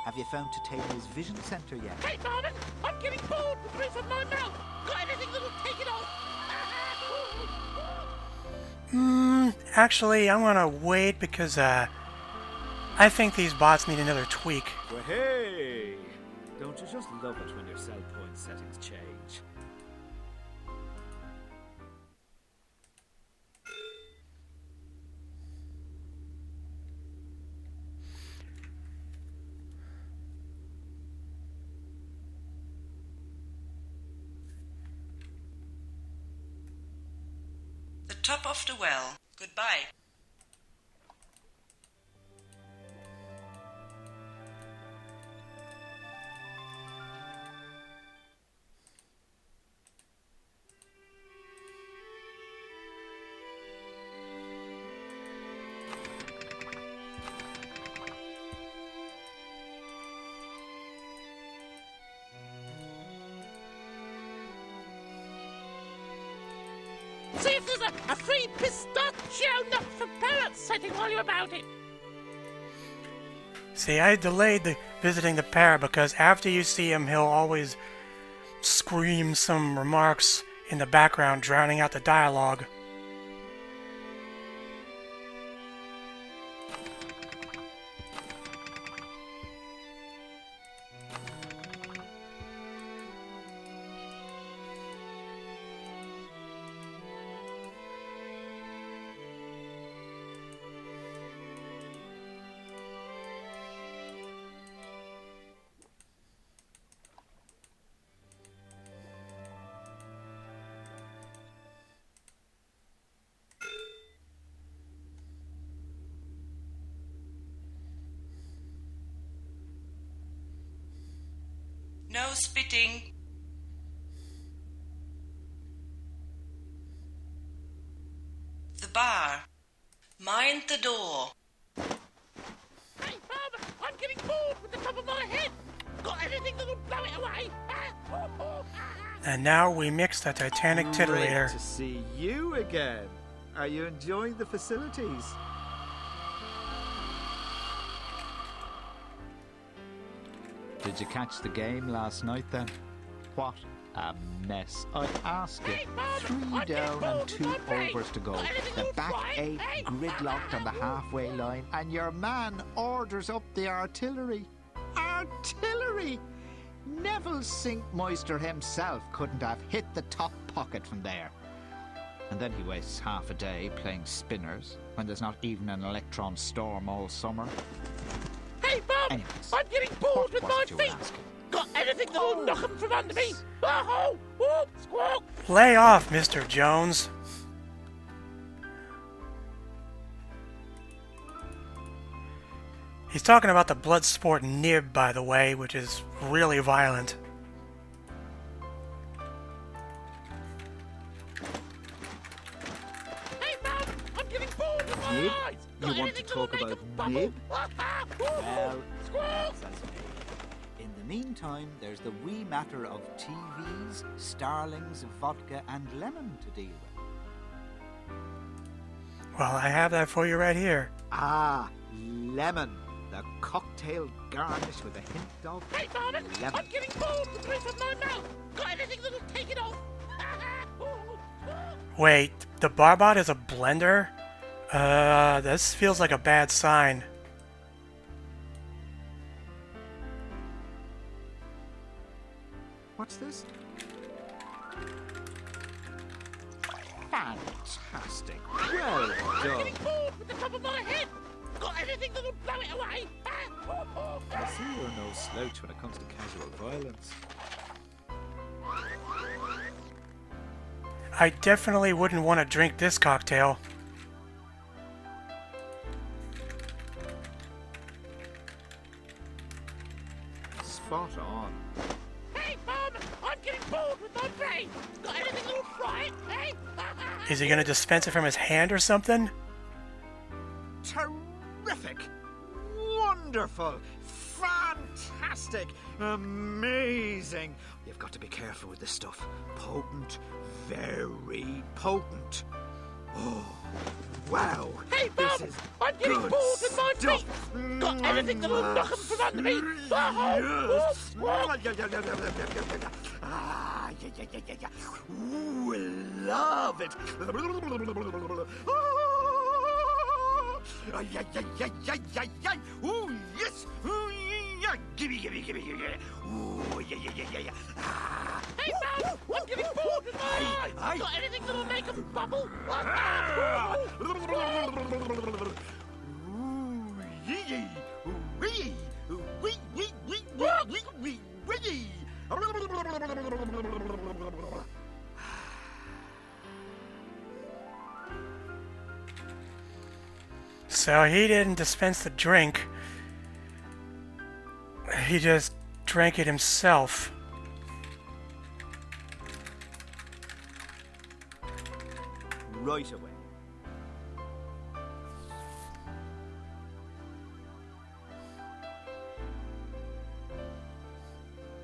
Have you found Titania's vision center yet? Hey, Marvin, I'm getting bored with the roof of my mouth. Got anything that'll take it off? Actually, I'm gonna wait because, I think these bots need another tweak. Well, hey! Don't you just love it when your cell point settings change? top of the well. Goodbye. See if there's a free pistachio nut for parrot setting while you're about it. See, I delayed visiting the parrot because after you see him, he'll always scream some remarks in the background, drowning out the dialogue. No spitting. The bar. Mind the door. Hey, Bob, I'm getting bored with the top of my head. Got anything that'll blow it away? And now we mix the Titanic titillator. Great to see you again. Are you enjoying the facilities? Did you catch the game last night then? What a mess. I ask you, 3 down and 2 overs to go. The back 8 gridlocked on the halfway line, and your man orders up the artillery. Artillery! Neville Sinkmeister himself couldn't have hit the top pocket from there. And then he wastes half a day playing spinners when there's not even an electron storm all summer. Hey, Bob! Anyways, I'm getting bored with my feet! Got anything that'll knock them from under me? Oh, whoop, squawk! Lay off, Mr. Jones. He's talking about the Bloodsport nib, by the way, which is really violent. Hey, Bob! I'm getting bored with my Nib? eyes! You Got want to anything talk that'll about make 'em nib? bubble? Well, squawk! that's as me. In the meantime, there's the wee matter of TVs, starlings, vodka, and lemon to deal with. Well, I have that for you right here. Ah, lemon. The cocktail garnish with a hint of Hey, Barman! lemon. I'm getting bored with the roof of my mouth! Got anything that'll take it off? Wait, the Barbot is a blender? This feels like a bad sign. What's this? Fantastic. Well I'm done. getting bored with the top of my head! Got anything that'll blow it away? I see you're no slouch when it comes to casual violence. I definitely wouldn't want to drink this cocktail. Spot on. Hey, Barman! I'm getting bored with my brain! Got anything that'll fry it, hey? Is he going to dispense it from his hand or something? Terrific! Wonderful! Fantastic! Amazing! You've got to be careful with this stuff. Potent. Very potent. Oh, wow! Hey, Bob! This is I'm getting good bored with my stuff. feet! Got anything that'll knock them from under me? Yes. Ah, yeah. Ooh, love it. Ooh, yes. Ooh, yeah. Gimme. Ooh, yeah. Ah. Hey, Bob! I'm getting bored with my eyes! Got anything that'll make them bubble? So he didn't dispense the drink. He just drank it himself. Right away.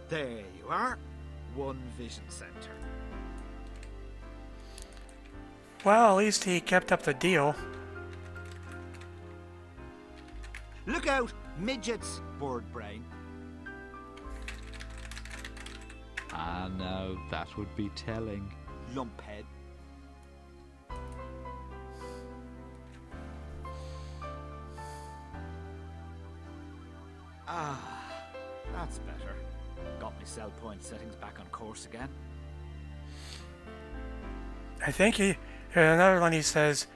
There you are. One vision center. Well, at least he kept up the deal. Look out, midgets, bird brain. Ah, no, that would be telling. Lumphead. Ah, that's better. Got my cell point settings back on course again. I think another one he says,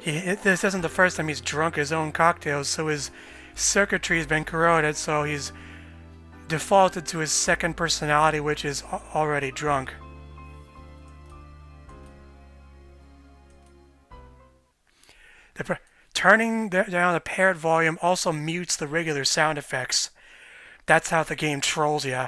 this isn't the first time he's drunk his own cocktails, so his circuitry's been corroded, so he's defaulted to his second personality, which is already drunk. Turning down the parrot volume also mutes the regular sound effects. That's how the game trolls ya.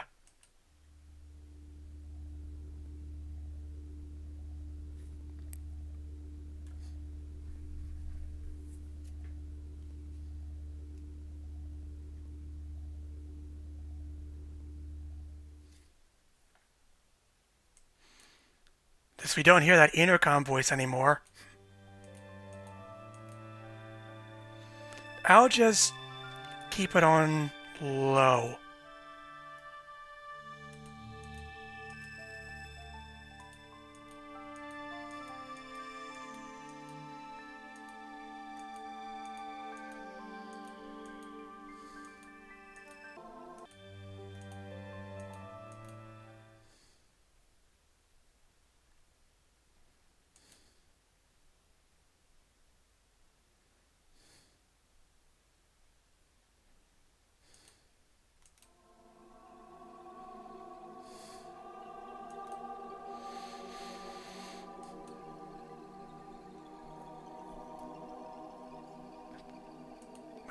This, we don't hear that intercom voice anymore. I'll just keep it on low.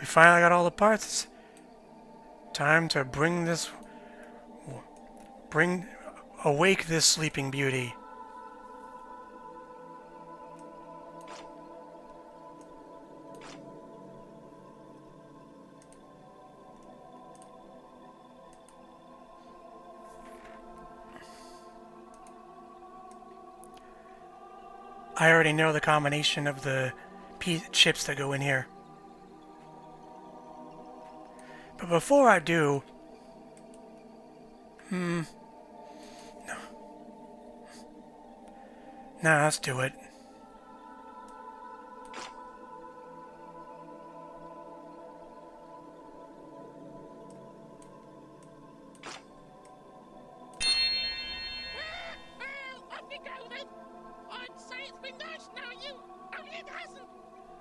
We finally got all the parts. Time to awake this sleeping beauty. I already know the combination of the chips that go in here. But before I do... No, let's do it. Off you go then. I'd say it's been nice now, you. Only it hasn't.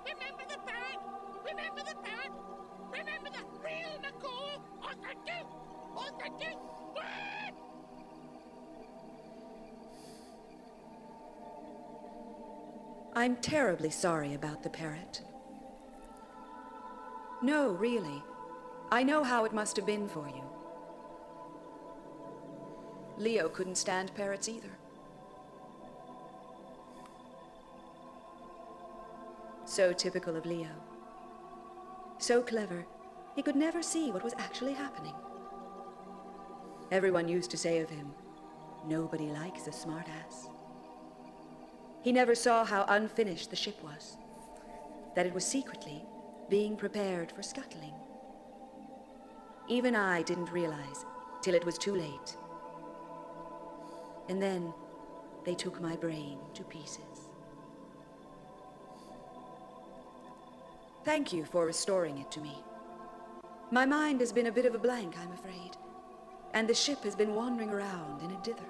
Remember the parrot. Remember the parrot. Remember the real McCall. Oh, thank you. Oh, thank you. I'm terribly sorry about the parrot. No, really. I know how it must have been for you. Leo couldn't stand parrots either. So typical of Leo. So clever, he could never see what was actually happening. Everyone used to say of him, nobody likes a smartass. He never saw how unfinished the ship was, that it was secretly being prepared for scuttling. Even I didn't realize till it was too late. And then they took my brain to pieces. Thank you for restoring it to me. My mind has been a bit of a blank, I'm afraid, and the ship has been wandering around in a dither.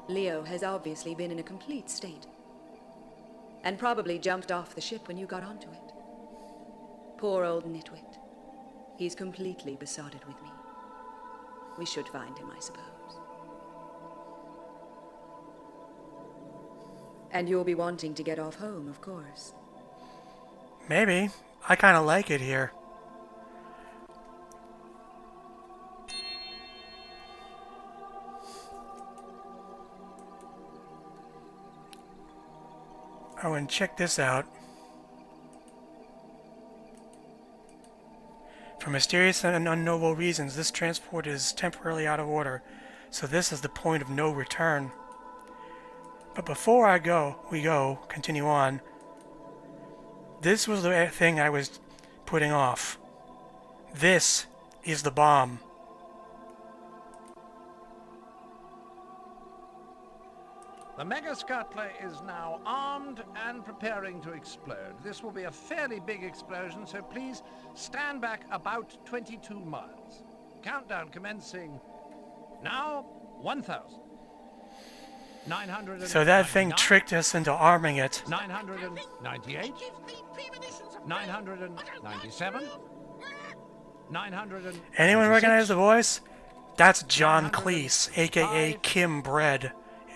Leo has obviously been in a complete state, and probably jumped off the ship when you got onto it. Poor old nitwit. He's completely besotted with me. We should find him, I suppose. And you'll be wanting to get off home, of course. Maybe. I kind of like it here. Oh, and check this out. For mysterious and unknowable reasons, this transport is temporarily out of order, so this is the point of no return. But before we continue on, this was the thing I was putting off. This is the bomb. The Mega Scuttler is now armed and preparing to explode. This will be a fairly big explosion, so please stand back about 22 miles. Countdown commencing now. 1,000. 900. So that thing tricked us into arming it. 998. 997. 900. Anyone recognize the voice? That's John Cleese, aka Kim Bread.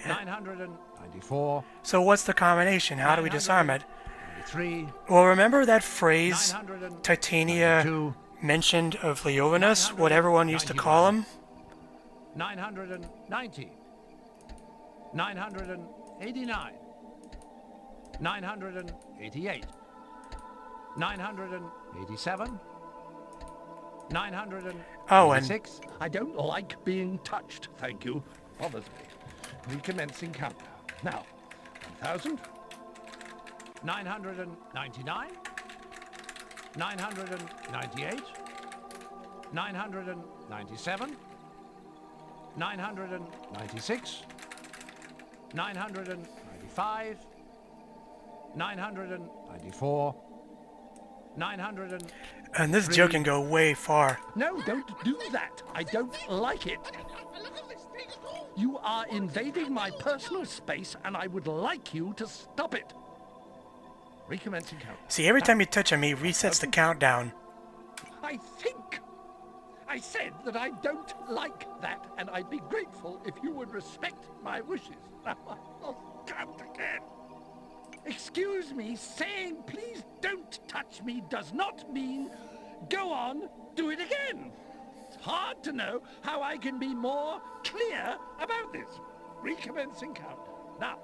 994. So what's the combination? How do we disarm it? 3. Well, remember that phrase Titania mentioned of Leovinus, what everyone used to call him? 990. 989. 988. 987. 986. I don't like being touched, thank you. Bothers me. Recommencing countdown. Now, 1,000. 999. 998. 997. 996. 995. 994. 900. And this joke can go way far. No, don't do that. I don't like it. You are invading my personal space, and I would like you to stop it. Recommencing count. See, every time you touch him, he resets the countdown. I think I said that I don't like that, and I'd be grateful if you would respect my wishes. Now I'll count again. Excuse me, saying please don't touch me does not mean go on, do it again. It's hard to know how I can be more clear about this. Recommencing countdown. Now.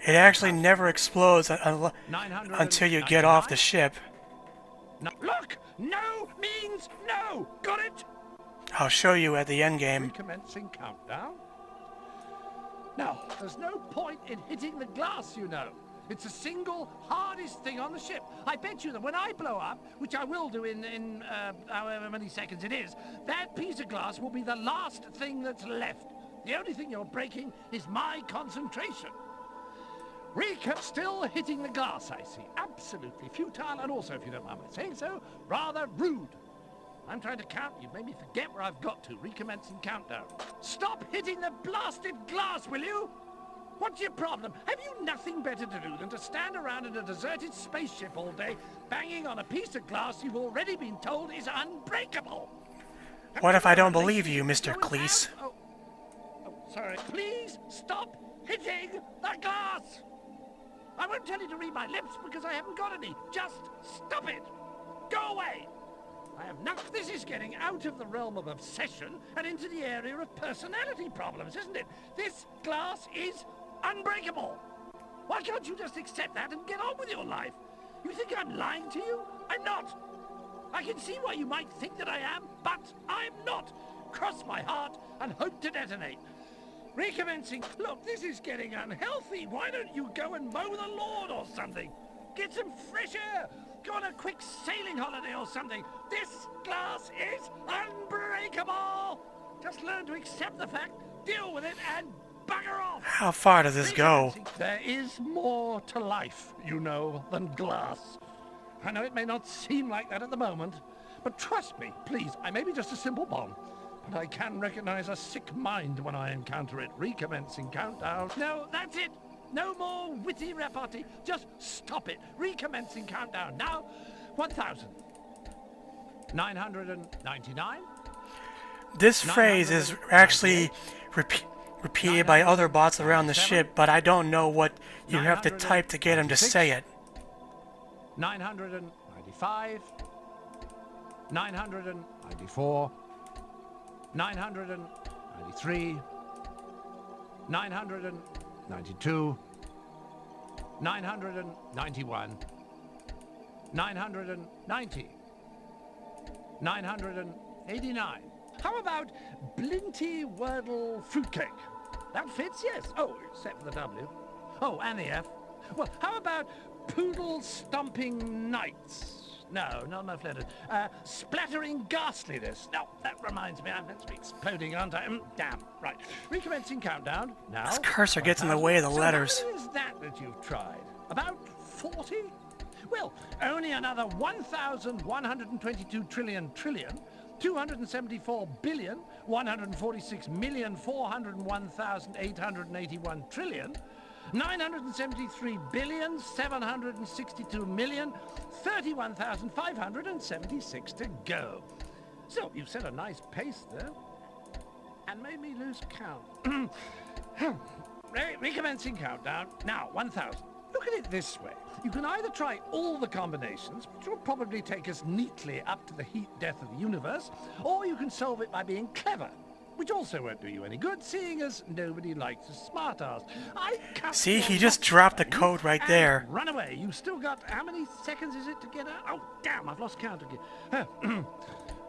It actually never explodes until you get off the ship. No, look! No means no! Got it? I'll show you at the end game. Recommencing countdown. Now, there's no point in hitting the glass, you know. It's the single hardest thing on the ship. I bet you that when I blow up, which I will do in however many seconds it is, that piece of glass will be the last thing that's left. The only thing you're breaking is my concentration. Still hitting the glass, I see. Absolutely futile, and also, if you don't mind my saying so, rather rude. I'm trying to count. You've made me forget where I've got to. Recommencing countdown. Stop hitting the blasted glass, will you? What's your problem? Have you nothing better to do than to stand around in a deserted spaceship all day, banging on a piece of glass you've already been told is unbreakable? What if I don't believe you, Mr. Cleese? Oh, sorry. Please stop hitting the glass! I won't tell you to read my lips because I haven't got any. Just stop it! Go away! I have nothing. This is getting out of the realm of obsession and into the area of personality problems, isn't it? This glass is unbreakable. Why can't you just accept that and get on with your life? You think I'm lying to you? I'm not. I can see why you might think that I am, but I'm not. Cross my heart and hope to detonate. Recommencing. Look, this is getting unhealthy. Why don't you go and mow the lawn or something? Get some fresh air. Go on a quick sailing holiday or something. This glass is unbreakable. Just learn to accept the fact, deal with it, and bugger off. How far does this go? There is more to life, you know, than glass. I know it may not seem like that at the moment, but trust me, please, I may be just a simple bomb, but I can recognize a sick mind when I encounter it. Recommencing countdown. No, that's it. No more witty repartee. Just stop it. Recommencing countdown. Now, 1,000. 999. This phrase is actually repeated by other bots around the ship, but I don't know what you have to type to get him to say it. 995, 994, 993, 992, 991, 990, 989. How about Blinty Wordle Fruitcake? That fits, yes. Oh, except for the W. Oh, and the F. Well, how about Poodle Stomping Knights? No, not enough letters. Splattering Ghastliness. No, that reminds me, I'm meant to be exploding, aren't I? Damn. Right. Recommencing countdown. Now. This cursor gets in the way of the letters. So how many is that you've tried? About 40? Well, only another 1,122 trillion, 274 billion, 146,401,881 trillion, 973 billion, 762 million, 31,576 to go. So, you've set a nice pace there, and made me lose count. Recommencing countdown. Now, 1,000. Look at it this way. You can either try all the combinations, which will probably take us neatly up to the heat death of the universe, or you can solve it by being clever, which also won't do you any good, seeing as nobody likes a smartass. See, he just dropped the code right there. Run away. You've still got, how many seconds is it to get out? Oh, damn, I've lost count again.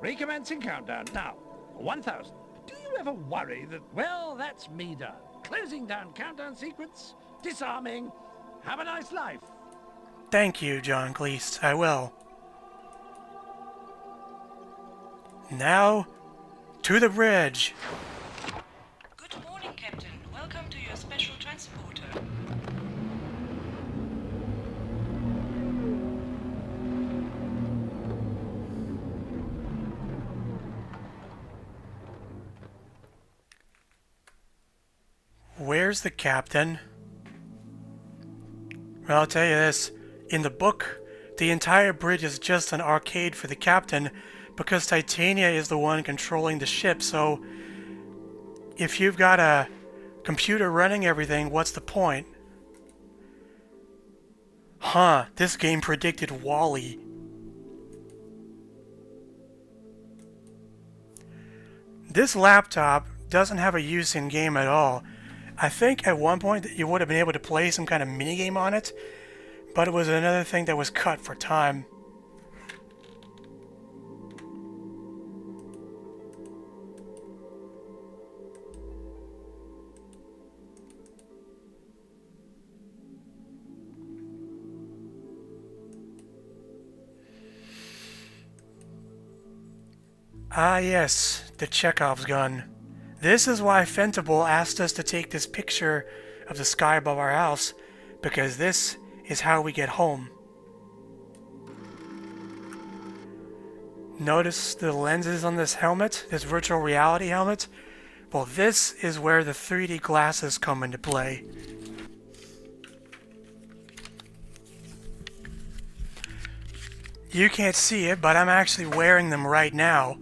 Recommencing countdown. Now, 1,000. Do you ever worry that, well, that's me done? Closing down countdown sequence, disarming. Have a nice life. Thank you, John Cleese. I will. Now, to the bridge. Good morning, Captain. Welcome to your special transporter. Where's the captain? Well, I'll tell you this. In the book, the entire bridge is just an arcade for the captain because Titania is the one controlling the ship, so if you've got a computer running everything, what's the point? Huh, this game predicted WALL-E. This laptop doesn't have a use in game at all. I think at one point you would have been able to play some kind of minigame on it, but it was another thing that was cut for time. Ah yes, the Chekhov's gun. This is why Fentable asked us to take this picture of the sky above our house, because this is how we get home. Notice the lenses on this helmet, this virtual reality helmet? Well, this is where the 3D glasses come into play. You can't see it, but I'm actually wearing them right now.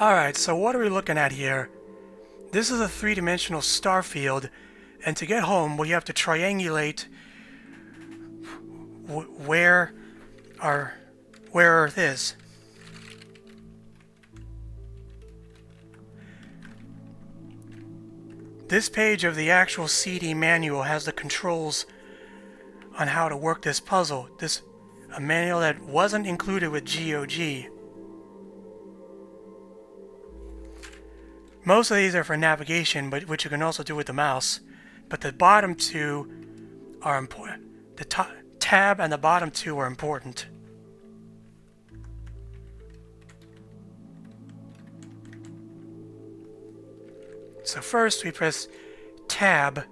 Alright, so what are we looking at here? This is a three-dimensional star field, and to get home, we have to triangulate where Earth is. This page of the actual CD manual has the controls on how to work this puzzle. A manual that wasn't included with GOG. Most of these are for navigation, but which you can also do with the mouse. But the bottom two are important. The tab and the bottom two are important. So first we press tab,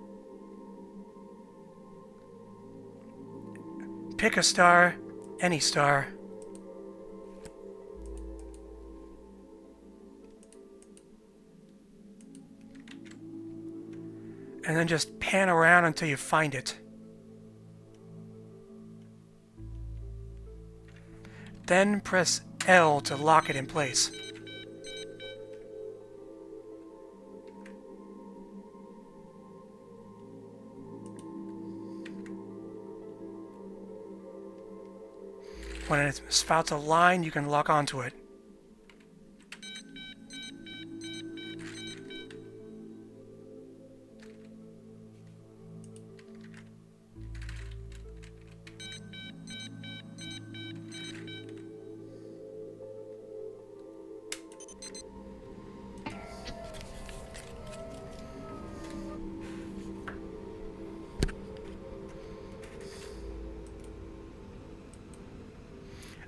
pick a star, any star. And then just pan around until you find it. Then press L to lock it in place. When it spouts a line, you can lock onto it.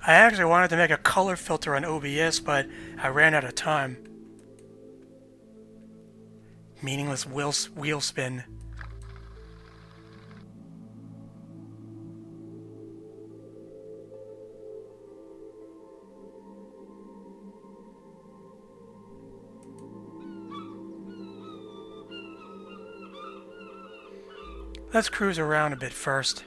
I actually wanted to make a color filter on OBS, but I ran out of time. Meaningless wheel spin. Let's cruise around a bit first.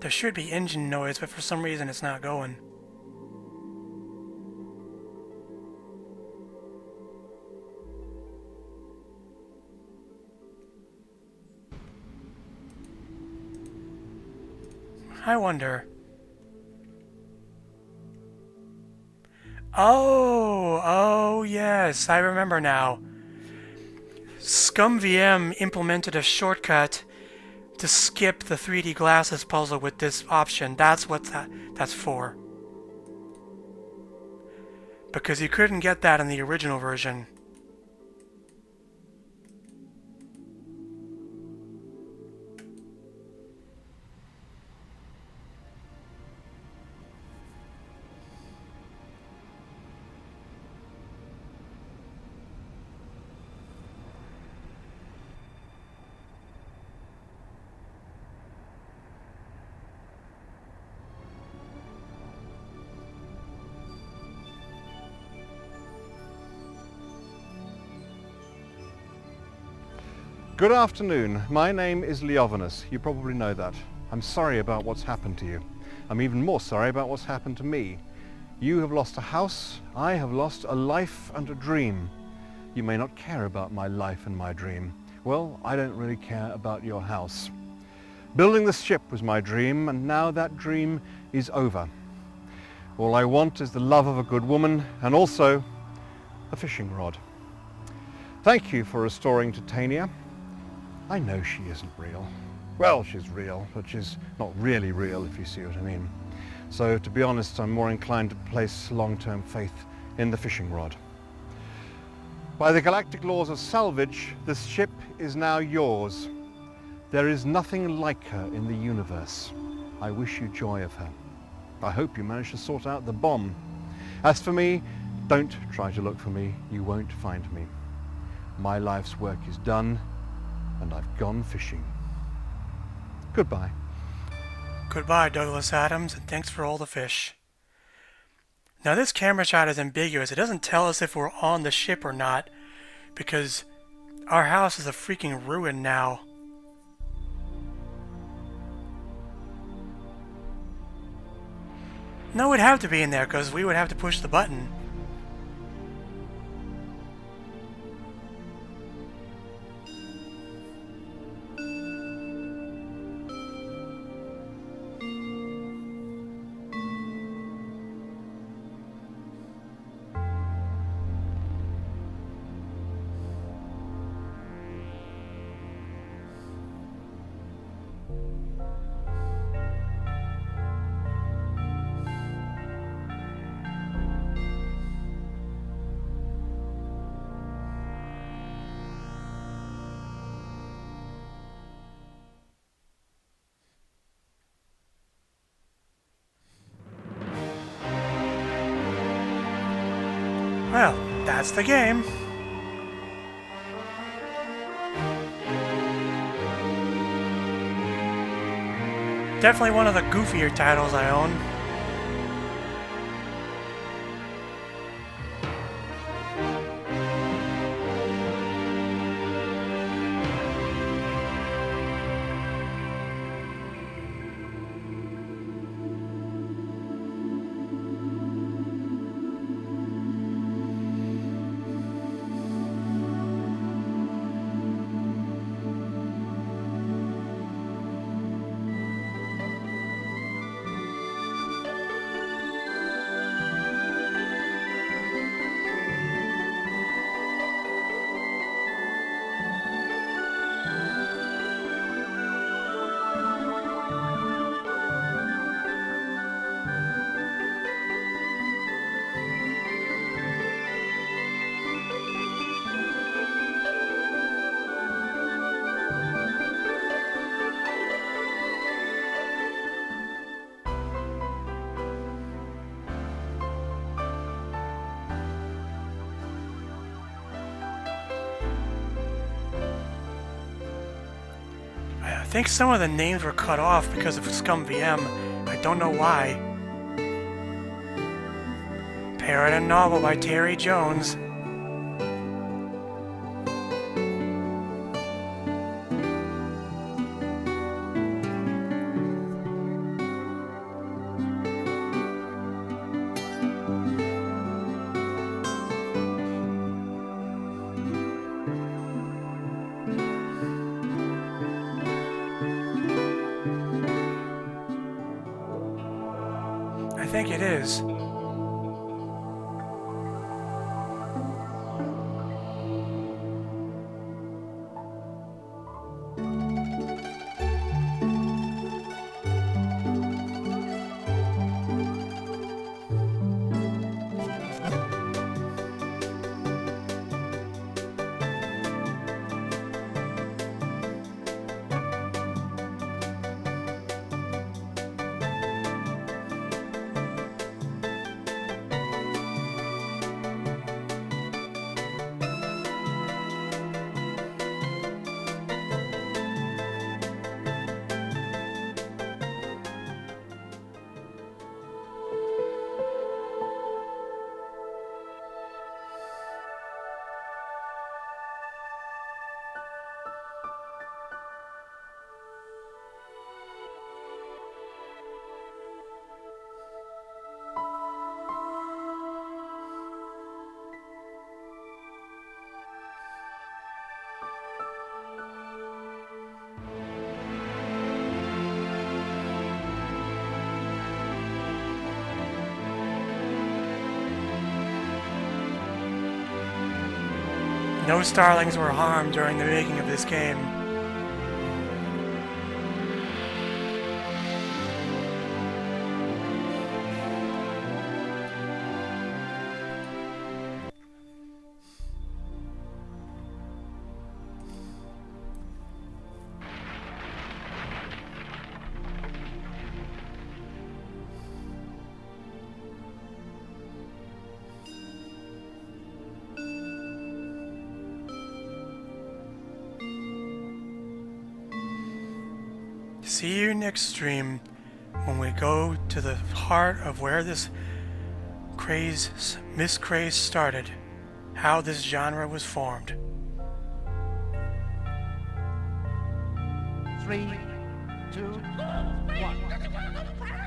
There should be engine noise, but for some reason it's not going. I wonder. Oh yes, I remember now. ScummVM implemented a shortcut to skip the 3D glasses puzzle with this option. That's what that's for. Because you couldn't get that in the original version. Good afternoon. My name is Leovanus. You probably know that. I'm sorry about what's happened to you. I'm even more sorry about what's happened to me. You have lost a house. I have lost a life and a dream. You may not care about my life and my dream. Well, I don't really care about your house. Building this ship was my dream, and now that dream is over. All I want is the love of a good woman and also a fishing rod. Thank you for restoring Titania. I know she isn't real. Well, she's real, but she's not really real, if you see what I mean. So, to be honest, I'm more inclined to place long-term faith in the fishing rod. By the galactic laws of salvage, this ship is now yours. There is nothing like her in the universe. I wish you joy of her. I hope you manage to sort out the bomb. As for me, don't try to look for me. You won't find me. My life's work is done, and I've gone fishing. Goodbye. Goodbye, Douglas Adams, and thanks for all the fish. Now this camera shot is ambiguous. It doesn't tell us if we're on the ship or not, because our house is a freaking ruin now. No, it'd have to be in there, because we would have to push the button. Well, that's the game. Definitely one of the goofier titles I own. I think some of the names were cut off because of ScummVM. I don't know why. Parrot and Novel by Terry Jones. I think it is. No starlings were harmed during the making of this game. See you next stream when we go to the heart of where this miscraze started, how this genre was formed. 3, 2, 1.